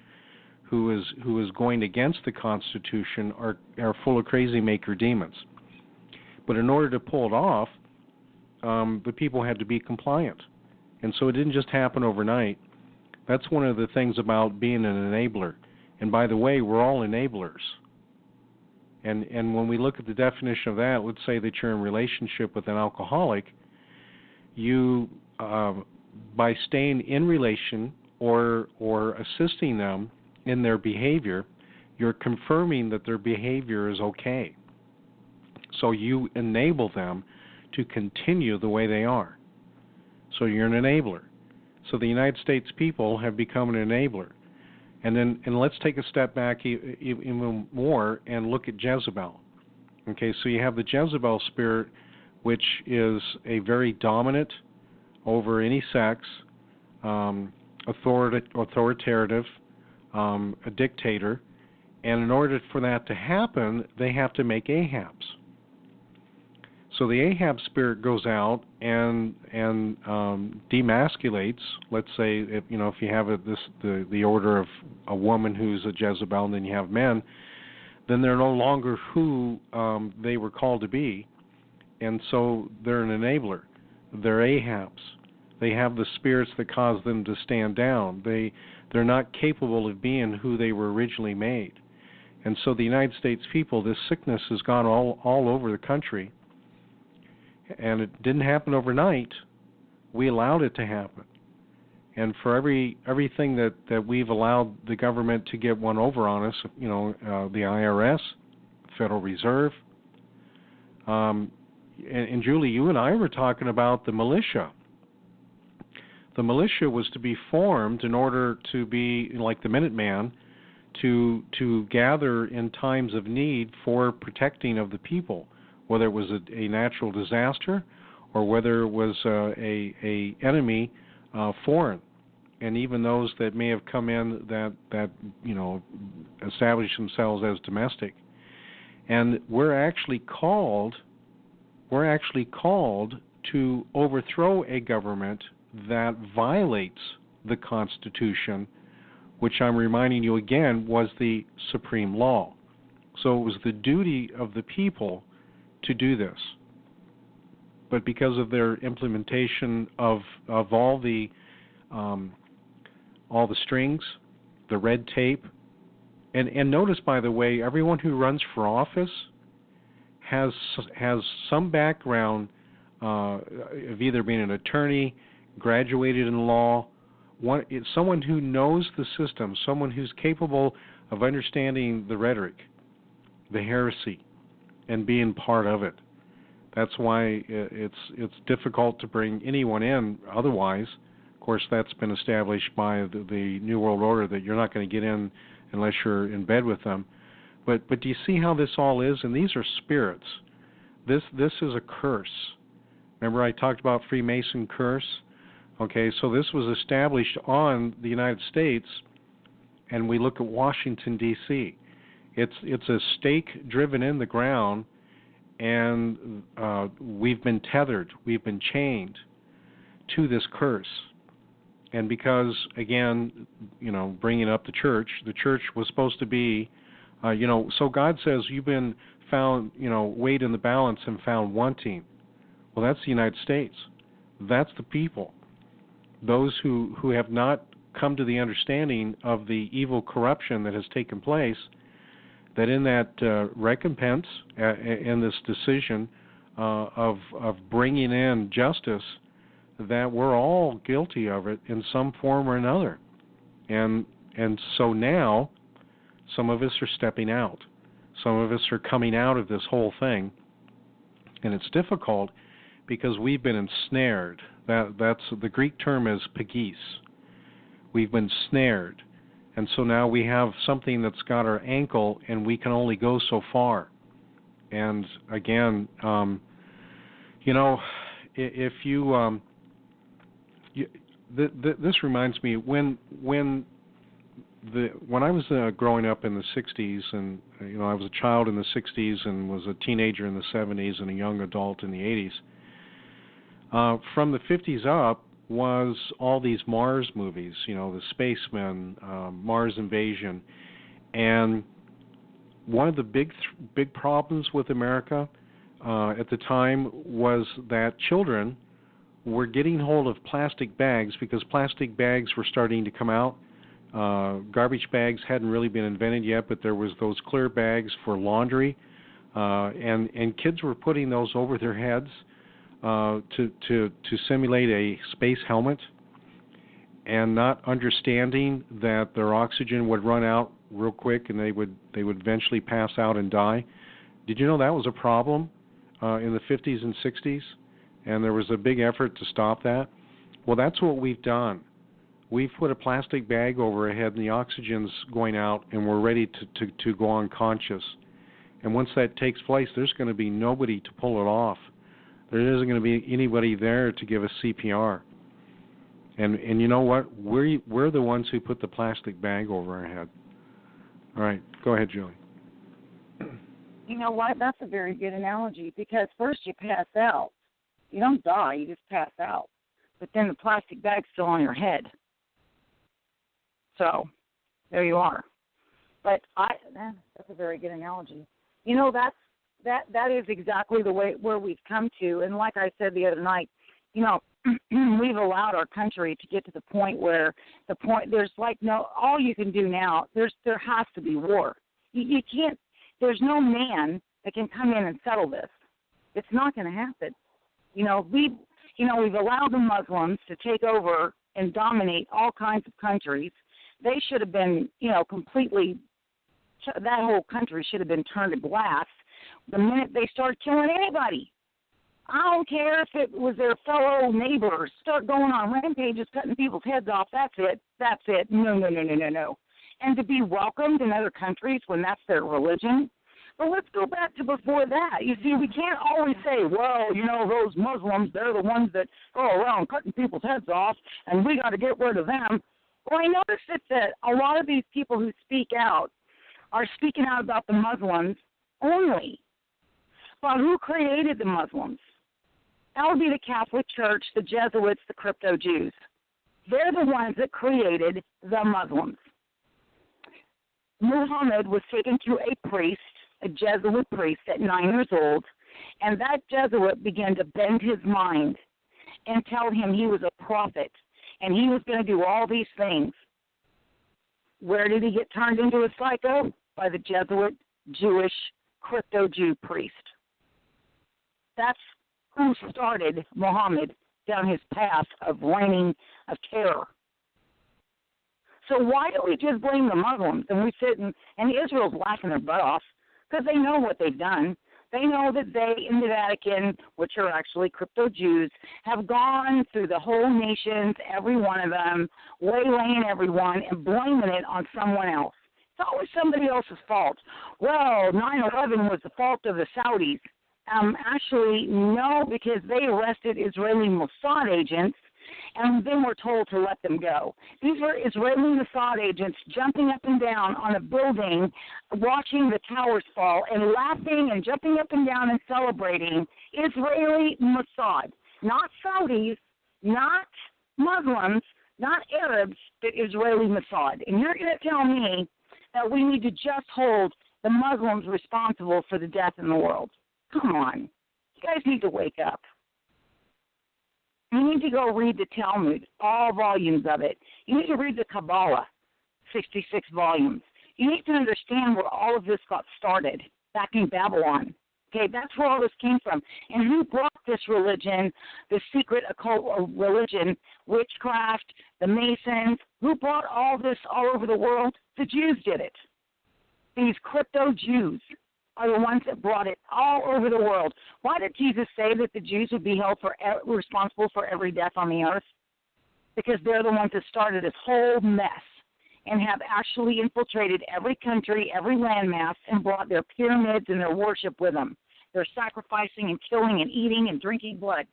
who is going against the Constitution, are full of crazy maker demons. But in order to pull it off, the people had to be compliant. And so it didn't just happen overnight. That's one of the things about being an enabler. And by the way, we're all enablers. And when we look at the definition of that, let's say that you're in a relationship with an alcoholic, you, by staying in relation or assisting them in their behavior, you're confirming that their behavior is okay. So you enable them to continue the way they are. So you're an enabler. So the United States people have become an enabler. And let's take a step back even more and look at Jezebel. Okay, so you have the Jezebel spirit, which is a very dominant over any sex, authoritative, a dictator. And in order for that to happen, they have to make Ahabs. So the Ahab spirit goes out and demasculates. Let's say if you have the order of a woman who's a Jezebel, and then you have men, then they're no longer who they were called to be, and so they're an enabler. They're Ahabs. They have the spirits that cause them to stand down. They're not capable of being who they were originally made, and so the United States people, this sickness has gone all over the country. And it didn't happen overnight. We allowed it to happen. And for everything that we've allowed the government to get one over on us, the IRS, Federal Reserve, and Julie, you and I were talking about the militia. The militia was to be formed in order to be like the Minuteman, to gather in times of need for protecting of the people, whether it was a natural disaster or whether it was a enemy foreign. and even those that may have come in that established themselves as domestic. And we're actually called to overthrow a government that violates the Constitution, which I'm reminding you again was the supreme law. So it was the duty of the people to do this. But because of their implementation of all the strings, the red tape, and notice, by the way, everyone who runs for office has some background of either being an attorney, graduated in law, someone who knows the system, someone who's capable of understanding the rhetoric, the heresy, and being part of it. That's why it's difficult to bring anyone in otherwise. Of course, that's been established by the New World Order that you're not going to get in unless you're in bed with them. But do you see how this all is? And these are spirits. This is a curse. Remember I talked about Freemason curse? Okay, so this was established on the United States, and we look at Washington, D.C. It's a stake driven in the ground, and we've been tethered, we've been chained to this curse. And because, again, bringing up the church was supposed to be, so God says you've been found, weighed in the balance and found wanting. Well, that's the United States. That's the people. Those who have not come to the understanding of the evil corruption that has taken place, that in that recompense, in this decision of bringing in justice, that we're all guilty of it in some form or another. And so now, some of us are stepping out. Some of us are coming out of this whole thing. And it's difficult because we've been ensnared. That's the Greek term is pagis. We've been snared. And so now we have something that's got our ankle, and we can only go so far. And again, if you, this reminds me when I was growing up in the 60s, and I was a child in the 60s and was a teenager in the 70s and a young adult in the 80s. From the 50s up was all these Mars movies, the Spacemen, Mars Invasion, and one of the big problems with America at the time was that children were getting hold of plastic bags because plastic bags were starting to come out. Garbage bags hadn't really been invented yet, but there was those clear bags for laundry, and kids were putting those over their heads to simulate a space helmet, and not understanding that their oxygen would run out real quick and they would eventually pass out and die. Did you know that was a problem in the 50s and 60s? And there was a big effort to stop that. Well, that's what we've done. We've put a plastic bag over our head and the oxygen's going out and we're ready to go unconscious. And once that takes place, there's going to be nobody to pull it off. There isn't going to be anybody there to give us CPR. And you know what? We're the ones who put the plastic bag over our head. All right, go ahead, Julie.
You know what? That's a very good analogy because first you pass out. You don't die, you just pass out. But then the plastic bag's still on your head. So there you are. But that's a very good analogy. That is exactly the way where we've come to. And like I said the other night, we've allowed our country to get to the point where there's all you can do now. There has to be war. You can't. There's no man that can come in and settle this. It's not going to happen. We've allowed the Muslims to take over and dominate all kinds of countries. They should have been, completely. That whole country should have been turned to glass the minute they start killing anybody. I don't care if it was their fellow neighbors. Start going on rampages, cutting people's heads off. That's it. No. And to be welcomed in other countries when that's their religion. But let's go back to before that. You see, we can't always say, well, those Muslims, they're the ones that go around cutting people's heads off, and we got to get rid of them. Well, I noticed that a lot of these people who speak out are speaking out about the Muslims only. Well, who created the Muslims? That would be the Catholic Church, the Jesuits, the crypto Jews. They're the ones that created the Muslims. Muhammad was taken to a priest, a Jesuit priest, at 9 years old, and that Jesuit began to bend his mind and tell him he was a prophet and he was going to do all these things. Where did he get turned into a psycho? By the Jesuit Jewish crypto Jew priest. That's who started Muhammad down his path of reigning of terror. So why do we just blame the Muslims and we sit and Israel's laughing their butt off because they know what they've done. They know that they in the Vatican, which are actually crypto Jews, have gone through the whole nations, every one of them, waylaying everyone and blaming it on someone else. It's always somebody else's fault. Well, 9/11 was the fault of the Saudis. Actually, no, because they arrested Israeli Mossad agents and then were told to let them go. These were Israeli Mossad agents jumping up and down on a building, watching the towers fall and laughing and jumping up and down and celebrating. Israeli Mossad, not Saudis, not Muslims, not Arabs, but Israeli Mossad. And you're going to tell me that we need to just hold the Muslims responsible for the death in the world. Come on. You guys need to wake up. You need to go read the Talmud, all volumes of it. You need to read the Kabbalah, 66 volumes. You need to understand where all of this got started, back in Babylon. Okay, that's where all this came from. And who brought this religion, this secret occult religion, witchcraft, the Masons? Who brought all this all over the world? The Jews did it. These crypto Jews are the ones that brought it all over the world. Why did Jesus say that the Jews would be held responsible for every death on the earth? Because they're the ones that started this whole mess and have actually infiltrated every country, every landmass, and brought their pyramids and their worship with them. They're sacrificing and killing and eating and drinking blood.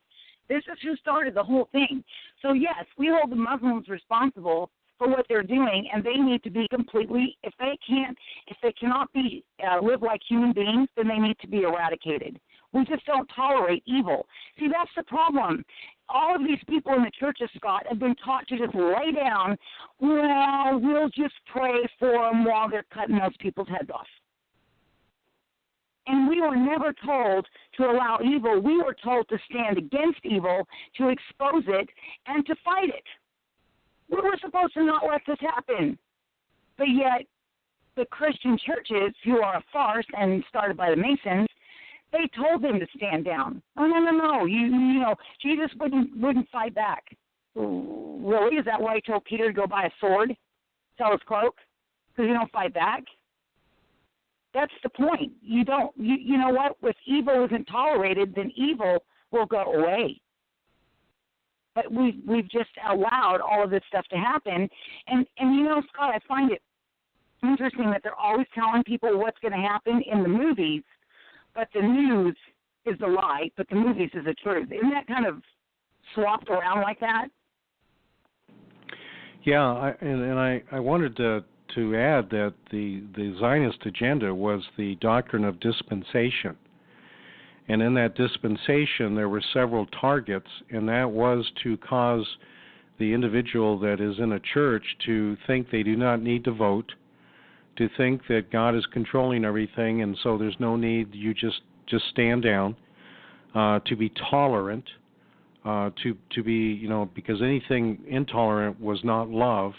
This is who started the whole thing. So, yes, we hold the Muslims responsible for what they're doing, and they need to be completely, if they cannot be live like human beings, then they need to be eradicated. We just don't tolerate evil. See, that's the problem. All of these people in the Church of Scott have been taught to just lay down, well, we'll just pray for them while they're cutting those people's heads off. And we were never told to allow evil. We were told to stand against evil, to expose it, and to fight it. We were supposed to not let this happen. But yet, the Christian churches, who are a farce and started by the Masons, they told them to stand down. Oh, no. You know, Jesus wouldn't fight back. Really? Is that why he told Peter to go buy a sword, sell his cloak? Because you don't fight back? That's the point. You know what? If evil isn't tolerated, then evil will go away. But we've just allowed all of this stuff to happen. And you know, Scott, I find it interesting that they're always telling people what's going to happen in the movies, but the news is the lie, but the movies is the truth. Isn't that kind of swapped around like that?
Yeah, I wanted to add that the Zionist agenda was the doctrine of dispensation. And in that dispensation, there were several targets, and that was to cause the individual that is in a church to think they do not need to vote, to think that God is controlling everything, and so there's no need, you just stand down, to be tolerant, to be, you know, because anything intolerant was not love.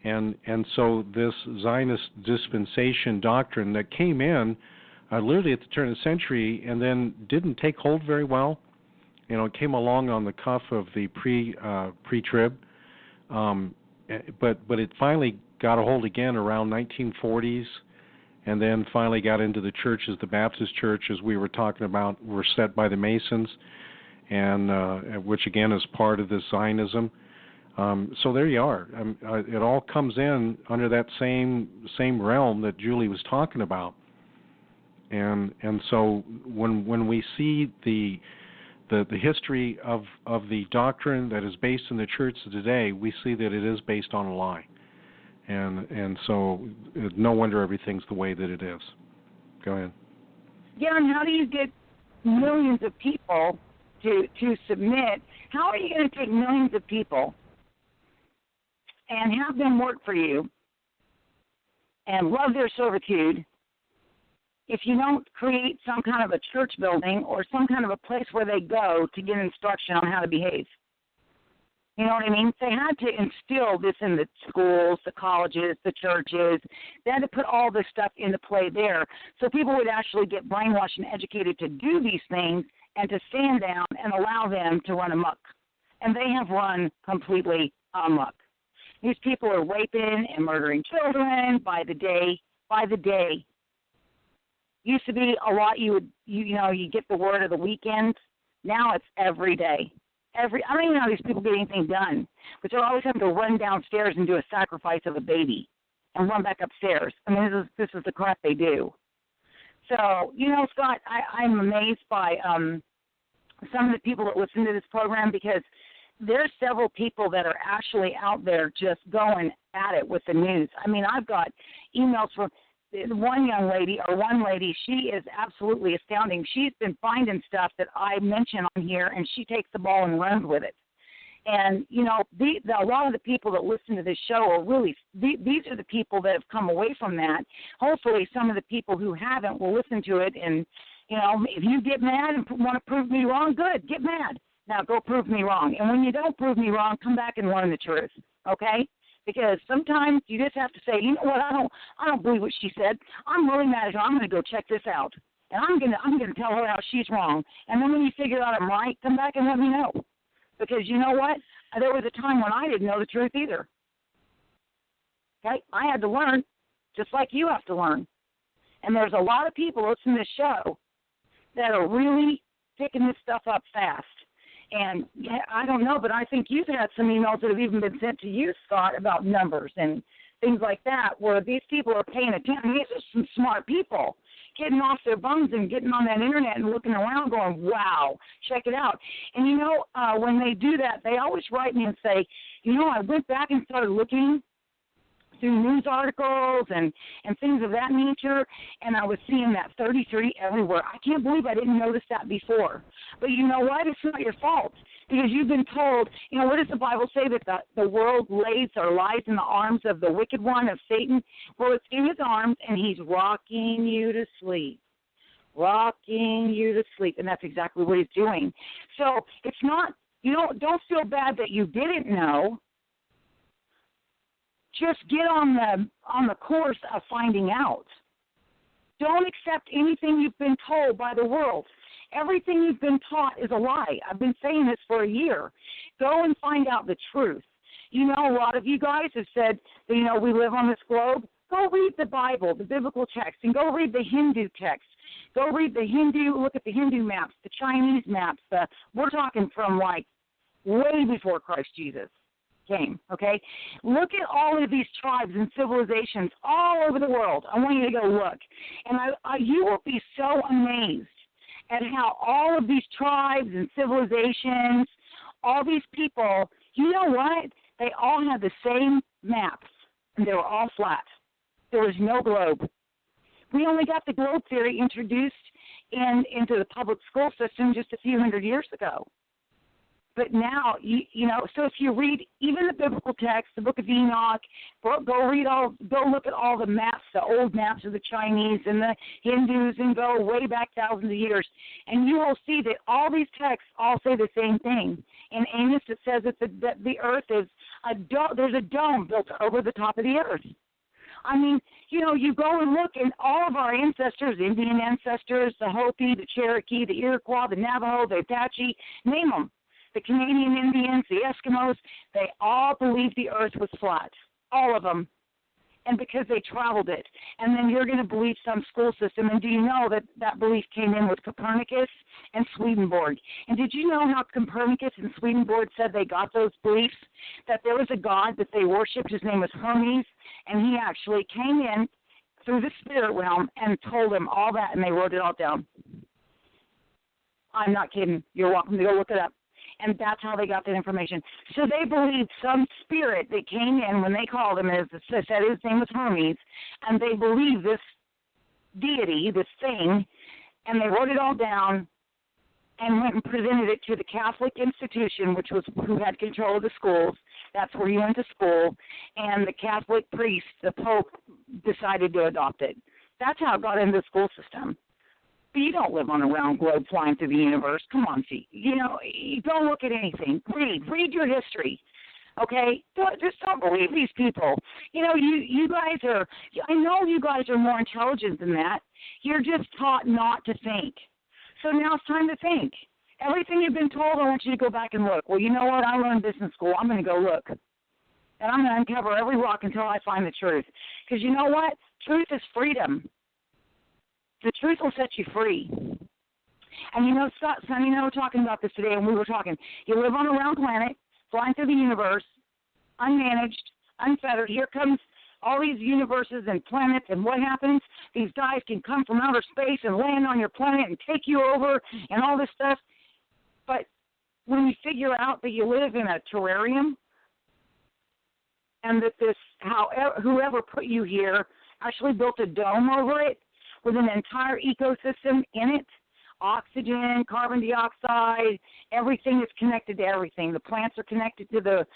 And so this Zionist dispensation doctrine that came in literally at the turn of the century and then didn't take hold very well. You know, it came along on the cuff of the pre-trib, but it finally got a hold again around 1940s, and then finally got into the churches. The Baptist churches we were talking about were set by the Masons, and which again is part of this Zionism. So there you are. It all comes in under that same realm that Julie was talking about. And so when we see the the history of the doctrine that is based in the church today, we see that it is based on a lie. And so no wonder everything's the way that it is. Go ahead.
Yeah, and how do you get millions of people to submit? How are you going to take millions of people and have them work for you and love their servitude if you don't create some kind of a church building or some kind of a place where they go to get instruction on how to behave? You know what I mean? They had to instill this in the schools, the colleges, the churches. They had to put all this stuff into play there so people would actually get brainwashed and educated to do these things and to stand down and allow them to run amok. And they have run completely amok. These people are raping and murdering children by the day. By the day. Used to be a lot you get the word of the weekend. Now it's every day. I don't even know how these people get anything done, but they're always having to run downstairs and do a sacrifice of a baby and run back upstairs. I mean, this is the crap they do. So, Scott, I'm amazed by some of the people that listen to this program, because there's several people that are actually out there just going at it with the news. I mean, I've got emails from one lady, she is absolutely astounding. She's been finding stuff that I mention on here, and she takes the ball and runs with it. And, a lot of the people that listen to this show are really, these are the people that have come away from that. Hopefully some of the people who haven't will listen to it, and, if you get mad and want to prove me wrong, good, get mad. Now go prove me wrong. And when you don't prove me wrong, come back and learn the truth, okay? Because sometimes you just have to say, you know what, I don't believe what she said. I'm really mad at her. I'm going to go check this out. And I'm going to tell her how she's wrong. And then when you figure out I'm right, come back and let me know. Because you know what? There was a time when I didn't know the truth either. Okay? I had to learn, just like you have to learn. And there's a lot of people listening to this show that are really picking this stuff up fast. And I don't know, but I think you've had some emails that have even been sent to you, Scott, about numbers and things like that, where these people are paying attention. These are some smart people getting off their bums and getting on that internet and looking around going, wow, check it out. And, when they do that, they always write me and say, I went back and started looking through news articles and things of that nature, and I was seeing that 33 everywhere. I can't believe I didn't notice that before. But you know what? It's not your fault, because you've been told, what does the Bible say, that the world lays or lies in the arms of the wicked one, of Satan? Well, it's in his arms, and he's rocking you to sleep. Rocking you to sleep, and that's exactly what he's doing. So it's not, don't feel bad that you didn't know. Just get on the course of finding out. Don't accept anything you've been told by the world. Everything you've been taught is a lie. I've been saying this for a year. Go and find out the truth. A lot of you guys have said that, we live on this globe. Go read the Bible, the biblical text, and go read the Hindu text. Go read look at the Hindu maps, the Chinese maps. We're talking from way before Christ Jesus came, okay? Look at all of these tribes and civilizations all over the world. I want you to go look. And you will be so amazed at how all of these tribes and civilizations, all these people, you know what? They all have the same maps, and they were all flat. There was no globe. We only got the globe theory introduced into the public school system just a few hundred years ago. But now, so if you read even the biblical text, the Book of Enoch, go look at all the maps, the old maps of the Chinese and the Hindus, and go way back thousands of years, and you will see that all these texts all say the same thing. In Amos, it says that the earth is there's a dome built over the top of the earth. I mean, you go and look, and all of our ancestors, Indian ancestors, the Hopi, the Cherokee, the Iroquois, the Navajo, the Apache, name them. The Canadian Indians, the Eskimos, they all believed the earth was flat, all of them, and because they traveled it. And then you're going to believe some school system, and do you know that belief came in with Copernicus and Swedenborg? And did you know how Copernicus and Swedenborg said they got those beliefs? That there was a god that they worshipped, his name was Hermes, and he actually came in through the spirit realm and told them all that, and they wrote it all down. I'm not kidding. You're welcome to go look it up. And that's how they got that information. So they believed some spirit that came in when they called him, as it said his name was Hermes, and they believed this deity, this thing, and they wrote it all down and went and presented it to the Catholic institution, which was who had control of the schools. That's where you went to school. And the Catholic priest, the Pope, decided to adopt it. That's how it got into the school system. But you don't live on a round globe flying through the universe. Come on, see. You know, you don't look at anything. Read your history. Okay? Just don't believe these people. You know, you guys are, I know you guys are more intelligent than that. You're just taught not to think. So now it's time to think. Everything you've been told, I want you to go back and look. Well, you know what? I learned business school. I'm going to go look. And I'm going to uncover every rock until I find the truth. Because you know what? Truth is freedom. The truth will set you free. And you know, Scott, Sonny and I were talking about this today, and we were talking. You live on a round planet, flying through the universe, unmanaged, unfettered. Here comes all these universes and planets, and what happens? These guys can come from outer space and land on your planet and take you over and all this stuff. But when you figure out that you live in a terrarium and that whoever put you here actually built a dome over it with an entire ecosystem in it, oxygen, carbon dioxide, everything is connected to everything. The plants are connected to the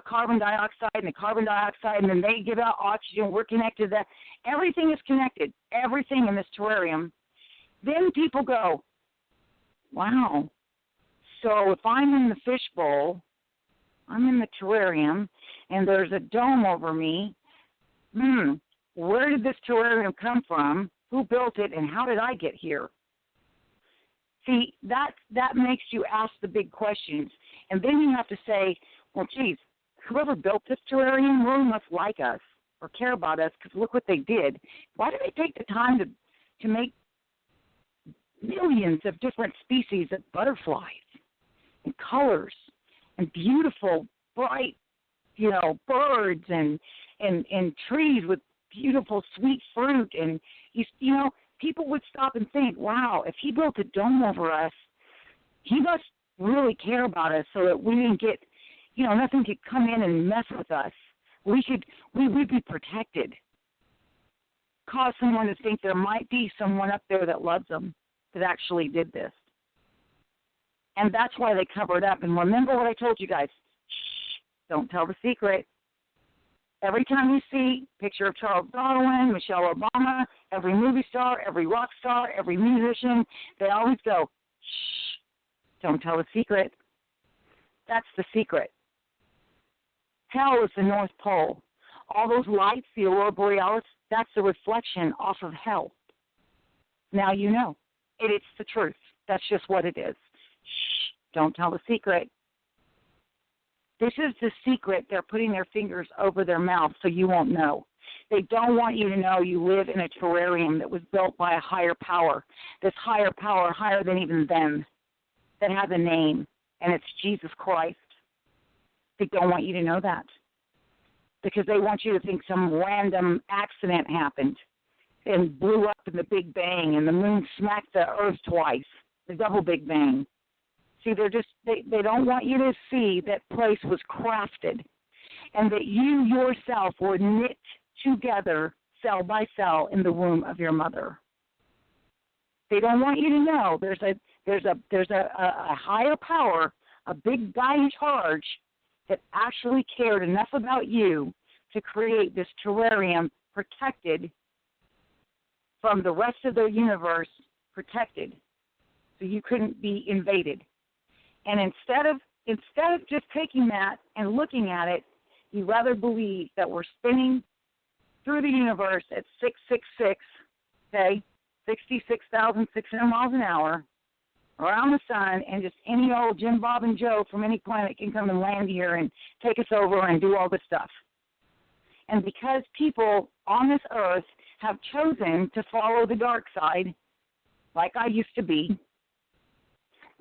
carbon dioxide, and the carbon dioxide, and then they give out oxygen. We're connected to that. Everything is connected, everything in this terrarium. Then people go, wow, so if I'm in the fishbowl, I'm in the terrarium, and there's a dome over me, where did this terrarium come from? Who built it, and how did I get here? See, that makes you ask the big questions. And then you have to say, well, geez, whoever built this terrarium really must like us or care about us, because look what they did. Why did they take the time to make millions of different species of butterflies and colors and beautiful, bright, you know, birds and trees with beautiful, sweet fruit? And, you know, people would stop and think, wow, if he built a dome over us, he must really care about us so that we didn't get, you know, nothing could come in and mess with us. We would be protected. Cause someone to think there might be someone up there that loves them that actually did this. And that's why they cover it up. And remember what I told you guys. Shh, don't tell the secret. Every time you see a picture of Charles Darwin, Michelle Obama, every movie star, every rock star, every musician, they always go, shh, don't tell the secret. That's the secret. Hell is the North Pole. All those lights, the aurora borealis, that's the reflection off of hell. Now you know. It's the truth. That's just what it is. Shh, don't tell the secret. This is the secret. They're putting their fingers over their mouth so you won't know. They don't want you to know you live in a terrarium that was built by a higher power. This higher power, higher than even them, that has a name, and it's Jesus Christ. They don't want you to know that because they want you to think some random accident happened and blew up in the Big Bang and the moon smacked the earth twice, the double Big Bang. See, they don't want you to see that place was crafted and that you yourself were knit together cell by cell in the womb of your mother. They don't want you to know there's a higher power, a big guy in charge that actually cared enough about you to create this terrarium protected from the rest of the universe, protected, so you couldn't be invaded. And instead of just taking that and looking at it, you rather believe that we're spinning through the universe at 666, okay, 66,600 miles an hour around the sun, and just any old Jim, Bob, and Joe from any planet can come and land here and take us over and do all this stuff. And because people on this earth have chosen to follow the dark side, like I used to be,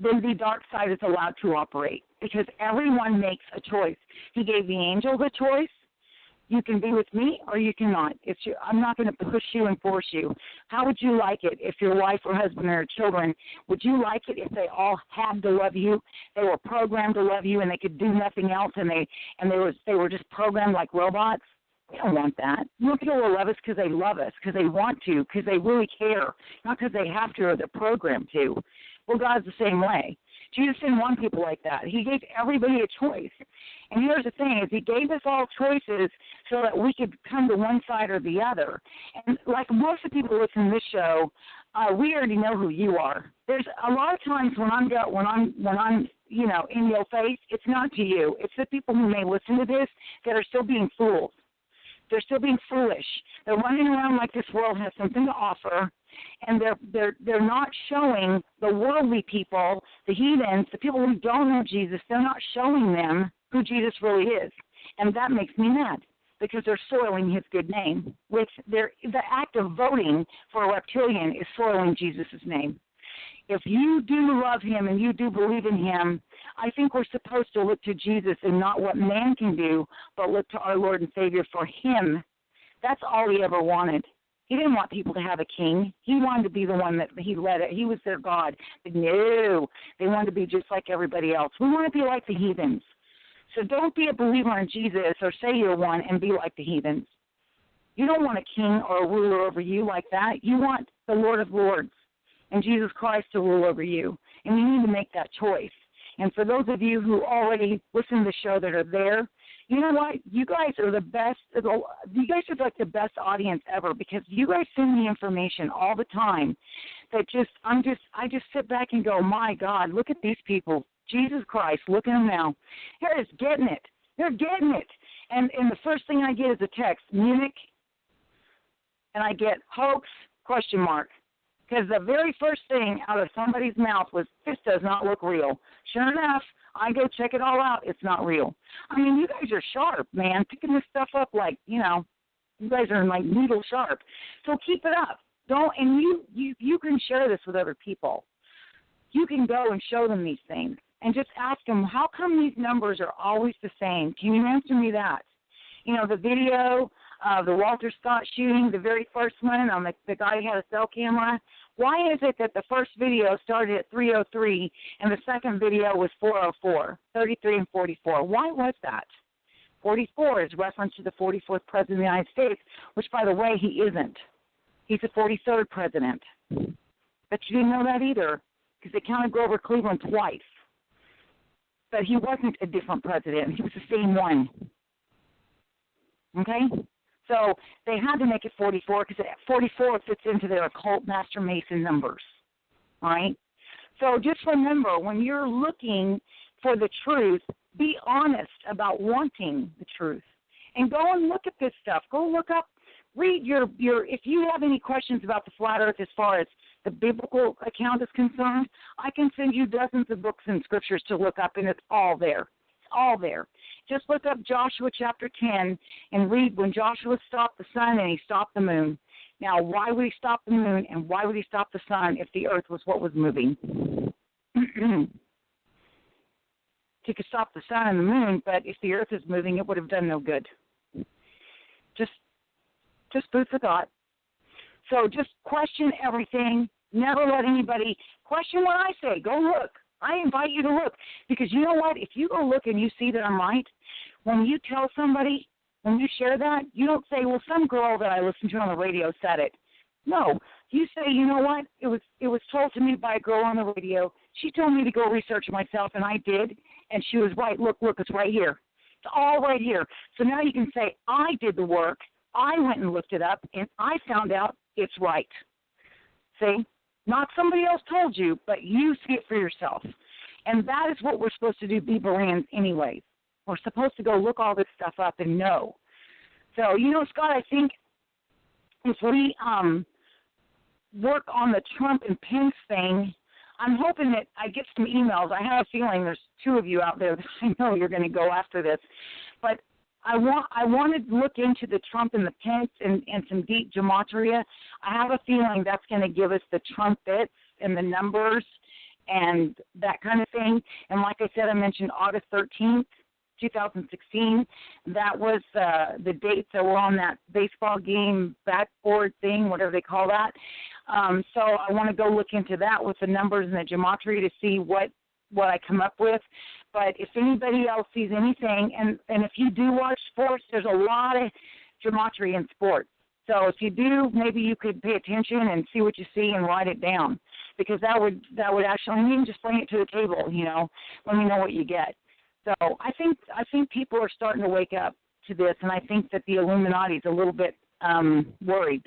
then the dark side is allowed to operate because everyone makes a choice. He gave the angels a choice. You can be with me or you cannot. I'm not going to push you and force you. How would you like it if your wife or husband or children, would you like it if they all had to love you? They were programmed to love you and they could do nothing else and they were just programmed like robots? We don't want that. We want people to love us because they love us, because they want to, because they really care, not because they have to or they're programmed to. Well, God's the same way. Jesus didn't want people like that. He gave everybody a choice. And here's the thing, is he gave us all choices so that we could come to one side or the other. And like most of the people listening to this show, we already know who you are. There's a lot of times when I'm in your face, it's not to you. It's the people who may listen to this that are still being fools. They're still being foolish. They're running around like this world has something to offer, and they're not showing the worldly people, the heathens, the people who don't know Jesus. They're not showing them who Jesus really is, and that makes me mad because they're soiling his good name. The act of voting for a reptilian is soiling Jesus' name. If you do love him and you do believe in him, I think we're supposed to look to Jesus and not what man can do, but look to our Lord and Savior for him. That's all he ever wanted. He didn't want people to have a king. He wanted to be the one that he led it. He was their God. But no, they wanted to be just like everybody else. We want to be like the heathens. So don't be a believer in Jesus or say you're one and be like the heathens. You don't want a king or a ruler over you like that. You want the Lord of Lords and Jesus Christ to rule over you. And you need to make that choice. And for those of you who already listen to the show that are there, you know what? You guys are the best. You guys are like the best audience ever because you guys send me information all the time that I just sit back and go, my God, look at these people. Jesus Christ, look at them now. They're just getting it. They're getting it. And the first thing I get is a text, Munich, and I get hoax, ? Because the very first thing out of somebody's mouth was, this does not look real. Sure enough, I go check it all out. It's not real. I mean, you guys are sharp, man, picking this stuff up like, you guys are like needle sharp. So keep it up. And you can share this with other people. You can go and show them these things and just ask them, how come these numbers are always the same? Can you answer me that? The video of the Walter Scott shooting, the very first one on the guy who had a cell camera. Why is it that the first video started at 3:03 and the second video was 4:04, 33 and 44? Why was that? 44 is reference to the 44th president of the United States, which, by the way, he isn't. He's the 43rd president. But you didn't know that either because they counted Grover Cleveland twice. But he wasn't a different president. He was the same one. Okay? So they had to make it 44 because 44 fits into their occult master mason numbers. All right? So just remember, when you're looking for the truth, be honest about wanting the truth. And go and look at this stuff. Go look up, read your if you have any questions about the flat earth as far as the biblical account is concerned, I can send you dozens of books and scriptures to look up, and it's all there. It's all there. Just look up Joshua chapter 10 and read when Joshua stopped the sun and he stopped the moon. Now, why would he stop the moon and why would he stop the sun if the earth was what was moving? He could stop the sun and the moon, but if the earth is moving, it would have done no good. Just food for thought. So just question everything. Never let anybody question what I say. Go look. I invite you to look because you know what? If you go look and you see that I'm right, when you tell somebody, when you share that, you don't say, well, some girl that I listened to on the radio said it. No. You say, you know what? It was told to me by a girl on the radio. She told me to go research myself, and I did, and she was right. Look, it's right here. It's all right here. So now you can say, I did the work. I went and looked it up, and I found out it's right. See? Not somebody else told you, but you see it for yourself. And that is what we're supposed to do, be Bereans anyways. We're supposed to go look all this stuff up and know. So, Scott, I think if we work on the Trump and Pence thing, I'm hoping that I get some emails. I have a feeling there's two of you out there that I know you're going to go after this. But I want to look into the Trump and the Pence and some deep gematria. I have a feeling that's going to give us the Trump bits and the numbers and that kind of thing. And like I said, I mentioned August 13th. 2016. That was the dates that were on that baseball game backboard thing, whatever they call that. So I want to go look into that with the numbers and the gematria to see what I come up with. But if anybody else sees anything, and if you do watch sports, there's a lot of gematria in sports. So if you do, maybe you could pay attention and see what you see and write it down, because that would actually, and you can just bring it to the table, let me know what you get. So I think people are starting to wake up to this, and I think that the Illuminati is a little bit worried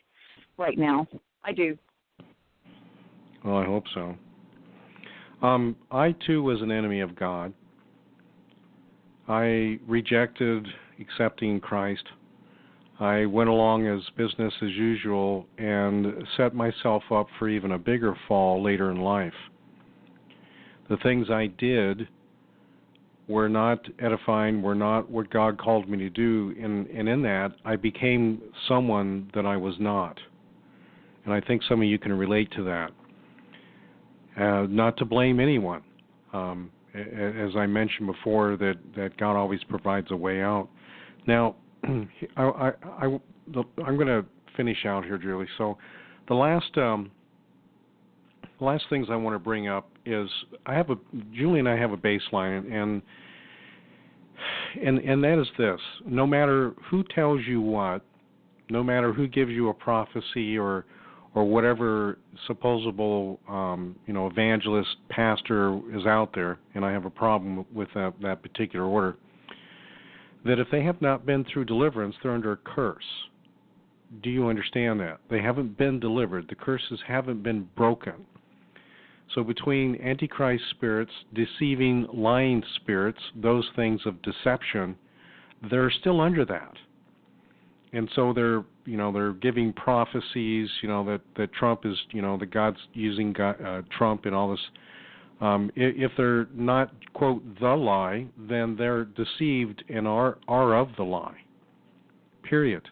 right now. I do.
Well, I hope so. I, too, was an enemy of God. I rejected accepting Christ. I went along as business as usual and set myself up for even a bigger fall later in life. The things I did were not edifying, were not what God called me to do, and in that, I became someone that I was not. And I think some of you can relate to that. Not to blame anyone. As I mentioned before, that God always provides a way out. Now, I'm going to finish out here, Julie. So the last things I want to bring up is Julie and I have a baseline, and that is this: no matter who tells you what, no matter who gives you a prophecy or whatever supposable evangelist pastor is out there, and I have a problem with that particular order, that if they have not been through deliverance, they're under a curse. Do you understand that? They haven't been delivered. The curses haven't been broken. So between Antichrist spirits, deceiving, lying spirits, those things of deception, they're still under that. And so they're giving prophecies, that Trump is, that God's using Trump and all this. If they're not, quote, the lie, then they're deceived and are of the lie, period.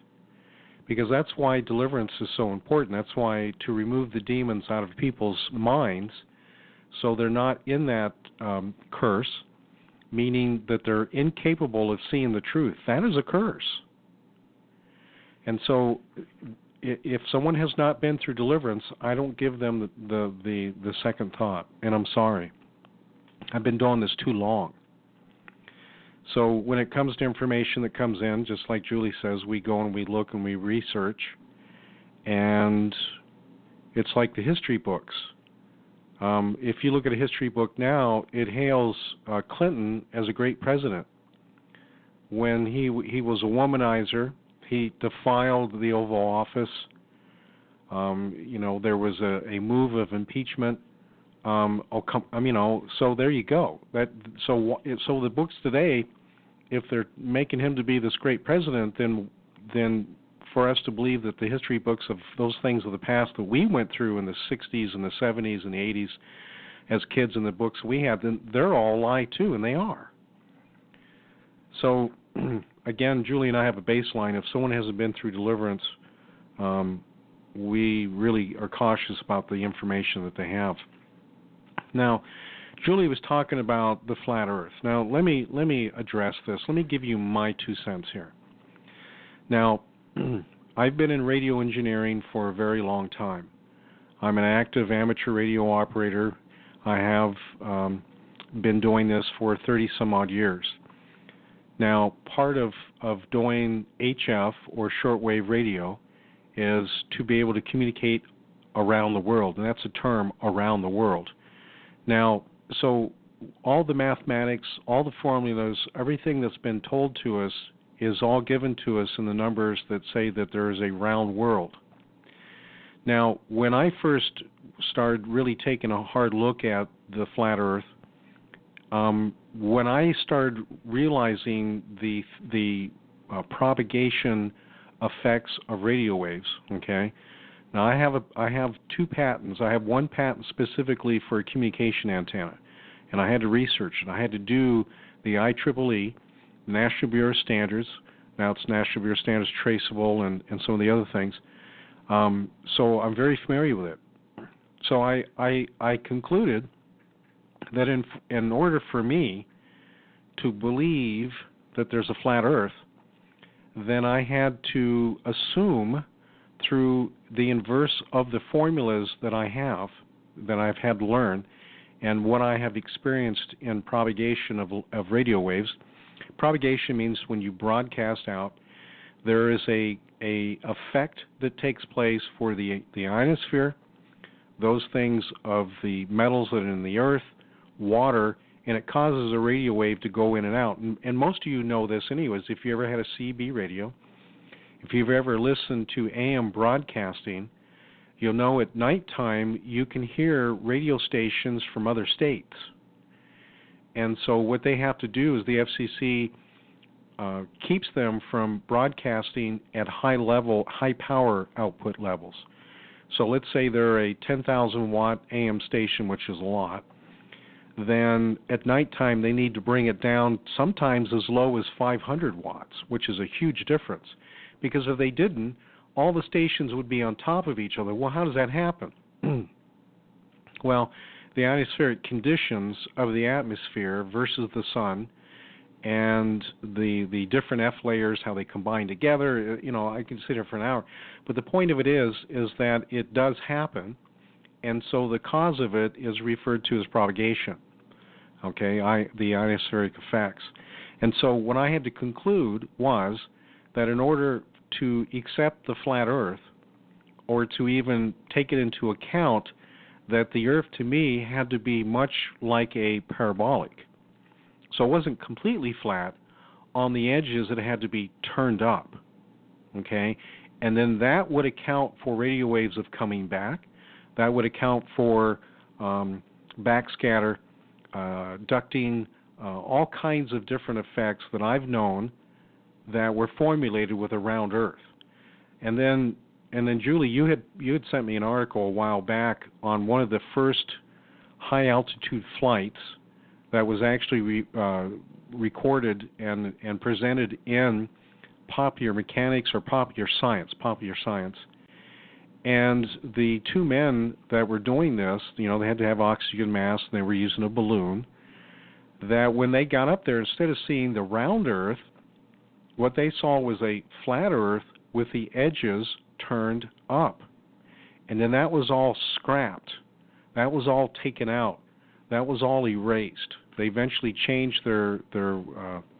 Because that's why deliverance is so important. That's why to remove the demons out of people's minds so they're not in that curse, meaning that they're incapable of seeing the truth. That is a curse. And so if someone has not been through deliverance, I don't give them the second thought, and I'm sorry. I've been doing this too long. So when it comes to information that comes in, just like Julie says, we go and we look and we research, and it's like the history books. If you look at a history book now, it hails Clinton as a great president. When he was a womanizer, he defiled the Oval Office. There was a move of impeachment. So there you go. So the books today, if they're making him to be this great president, then for us to believe that the history books of those things of the past that we went through in the 60s and the 70s and the 80s as kids in the books we had, then they're all lie too, and they are. So again, Julie and I have a baseline. If someone hasn't been through deliverance, we really are cautious about the information that they have. Now, Julie was talking about the flat earth. Now, let me address this. Let me give you my 2 cents here. Now, I've been in radio engineering for a very long time. I'm an active amateur radio operator. I have been doing this for 30-some-odd years. Now, part of doing HF, or shortwave radio, is to be able to communicate around the world, and that's a term, around the world. Now, so all the mathematics, all the formulas, everything that's been told to us is all given to us in the numbers that say that there is a round world. Now, when I first started really taking a hard look at the flat earth, when I started realizing the propagation effects of radio waves, okay. Now I have 2 patents. I have one patent specifically for a communication antenna, and I had to research it. I had to do the IEEE, National Bureau of Standards. Now it's National Bureau of Standards Traceable and some of the other things. So I'm very familiar with it. So I concluded that in order for me to believe that there's a flat Earth, then I had to assume through the inverse of the formulas that I have, that I've had to learn, and what I have experienced in propagation of radio waves. Propagation means when you broadcast out, there is a effect that takes place for the ionosphere, those things of the metals that are in the earth, water, and it causes a radio wave to go in and out. And most of you know this anyways. If you ever had a CB radio, if you've ever listened to AM broadcasting, you'll know at nighttime you can hear radio stations from other states. And so what they have to do is the FCC keeps them from broadcasting at high power output levels. So let's say they're a 10,000 watt AM station, which is a lot. Then at nighttime they need to bring it down sometimes as low as 500 watts, which is a huge difference. Because if they didn't, all the stations would be on top of each other. Well, how does that happen? Well, the ionospheric conditions of the atmosphere versus the sun and the different F layers, how they combine together, I can sit here for an hour. But the point of it is that it does happen, and so the cause of it is referred to as propagation, okay, the ionospheric effects. And so what I had to conclude was that in order to accept the flat Earth, or to even take it into account, that the Earth to me had to be much like a parabolic. So it wasn't completely flat. On the edges it had to be turned up, okay? And then that would account for radio waves of coming back. That would account for backscatter, ducting, all kinds of different effects that I've known that were formulated with a round Earth. And then Julie, you had sent me an article a while back on one of the first high altitude flights that was actually recorded and presented in Popular Mechanics or Popular Science. And the two men that were doing this, they had to have oxygen masks and they were using a balloon, that when they got up there, instead of seeing the round Earth, what they saw was a flat Earth with the edges turned up. And then that was all scrapped. That was all taken out. That was all erased. They eventually changed their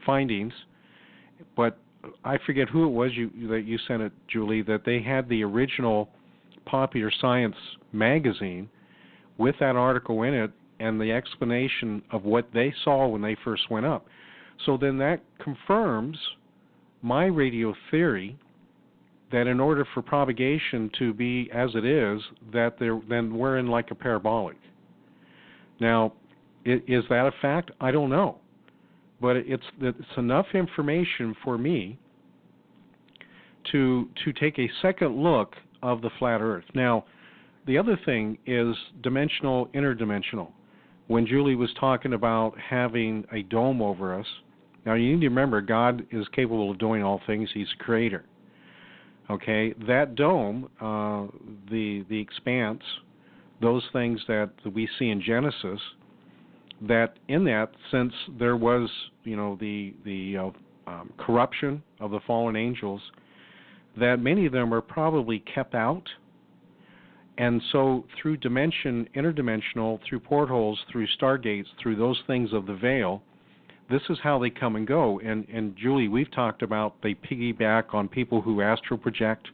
findings, but I forget who it was that you sent it, Julie, that they had the original Popular Science magazine with that article in it and the explanation of what they saw when they first went up. So then that confirms my radio theory that in order for propagation to be as it is, then we're in like a parabolic. Now, is that a fact? I don't know. But it's enough information for me to take a second look of the flat Earth. Now, the other thing is dimensional, interdimensional. When Julie was talking about having a dome over us, now you need to remember God is capable of doing all things. He's a creator. Okay, that dome, the expanse, those things that we see in Genesis, that in that, since there was, the corruption of the fallen angels, that many of them are probably kept out. And so through dimension, interdimensional, through portholes, through stargates, through those things of the veil, this is how they come and go. And Julie, we've talked about they piggyback on people who astral project.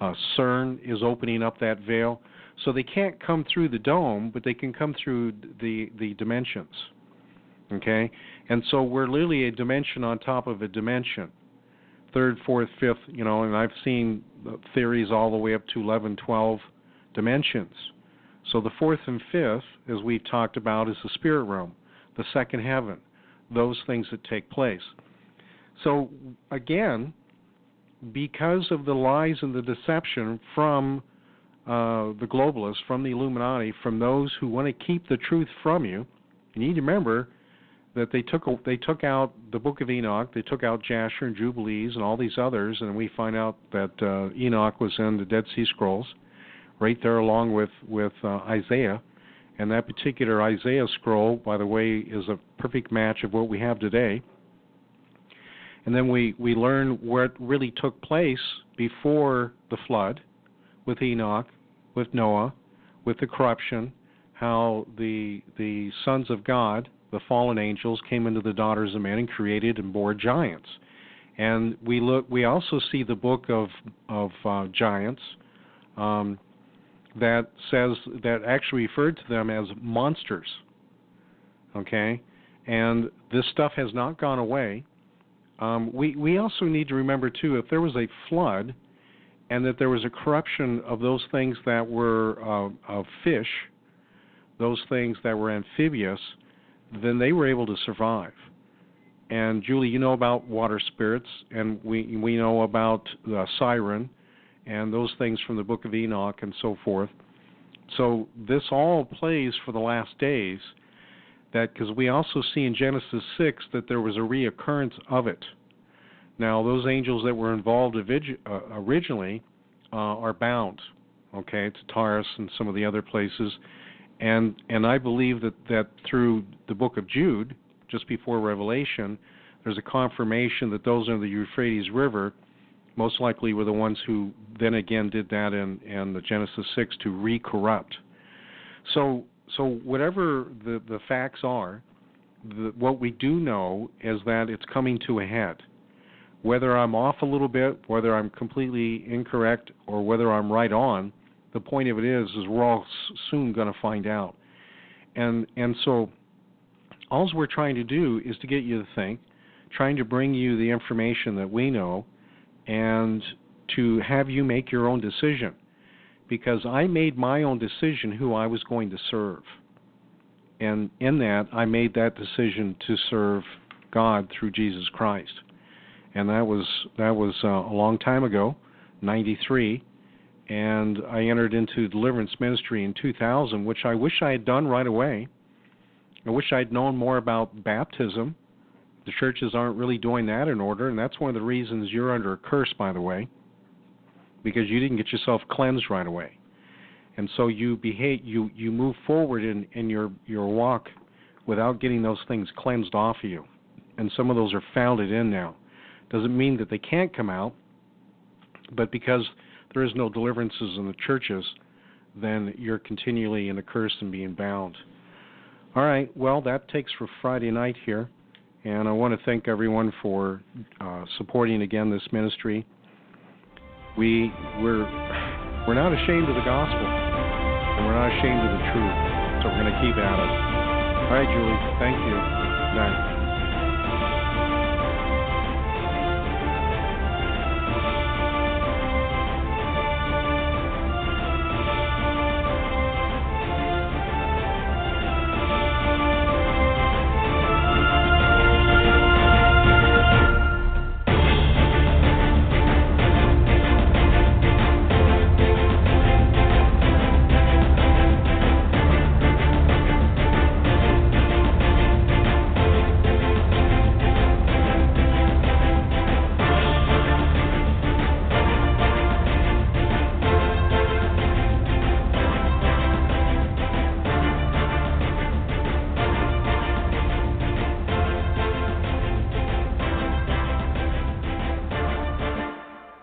CERN is opening up that veil. So they can't come through the dome, but they can come through the dimensions. Okay? And so we're literally a dimension on top of a dimension. Third, fourth, fifth, and I've seen theories all the way up to 11, 12 dimensions. So the fourth and fifth, as we've talked about, is the spirit realm, the second heaven, those things that take place. So again, because of the lies and the deception from the globalists, from the Illuminati, from those who want to keep the truth from you, you need to remember that they took out the Book of Enoch, they took out Jasher and Jubilees and all these others, and we find out that Enoch was in the Dead Sea Scrolls, right there along with Isaiah. And that particular Isaiah scroll, by the way, is a perfect match of what we have today. And then we learn what really took place before the flood with Enoch, with Noah, with the corruption, how the sons of God, the fallen angels, came into the daughters of men and created and bore giants. And we also see the book of giants that says, that actually referred to them as monsters. Okay? And this stuff has not gone away. We also need to remember, too, if there was a flood and that there was a corruption of those things that were of fish, those things that were amphibious, then they were able to survive. And Julie, you know about water spirits, and we know about the siren and those things from the book of Enoch and so forth. So this all plays for the last days, that because we also see in Genesis 6 that there was a reoccurrence of it. Now, those angels that were involved originally are bound, okay, to Taurus and some of the other places. And I believe that through the book of Jude, just before Revelation, there's a confirmation that those in the Euphrates River most likely were the ones who then again did that in the Genesis 6 to re-corrupt. So whatever the facts are, what we do know is that it's coming to a head. Whether I'm off a little bit, whether I'm completely incorrect, or whether I'm right on, the point of it is we're all soon going to find out. And so all we're trying to do is to get you to think, trying to bring you the information that we know, and to have you make your own decision. Because I made my own decision who I was going to serve. And in that, I made that decision to serve God through Jesus Christ. And that was a long time ago, 93. And I entered into Deliverance ministry in 2000, which I wish I had done right away. I wish I'd known more about baptism. The churches aren't really doing that in order, and that's one of the reasons you're under a curse, by the way, because you didn't get yourself cleansed right away. And so you move forward in your walk without getting those things cleansed off of you. And some of those are founded in now. Doesn't mean that they can't come out, but because there is no deliverances in the churches, then you're continually in a curse and being bound. All right, well, that takes for Friday night here. And I want to thank everyone for supporting again this ministry. We're not ashamed of the gospel, and we're not ashamed of the truth. So we're going to keep at it. All right, Julie. Thank you. Good night.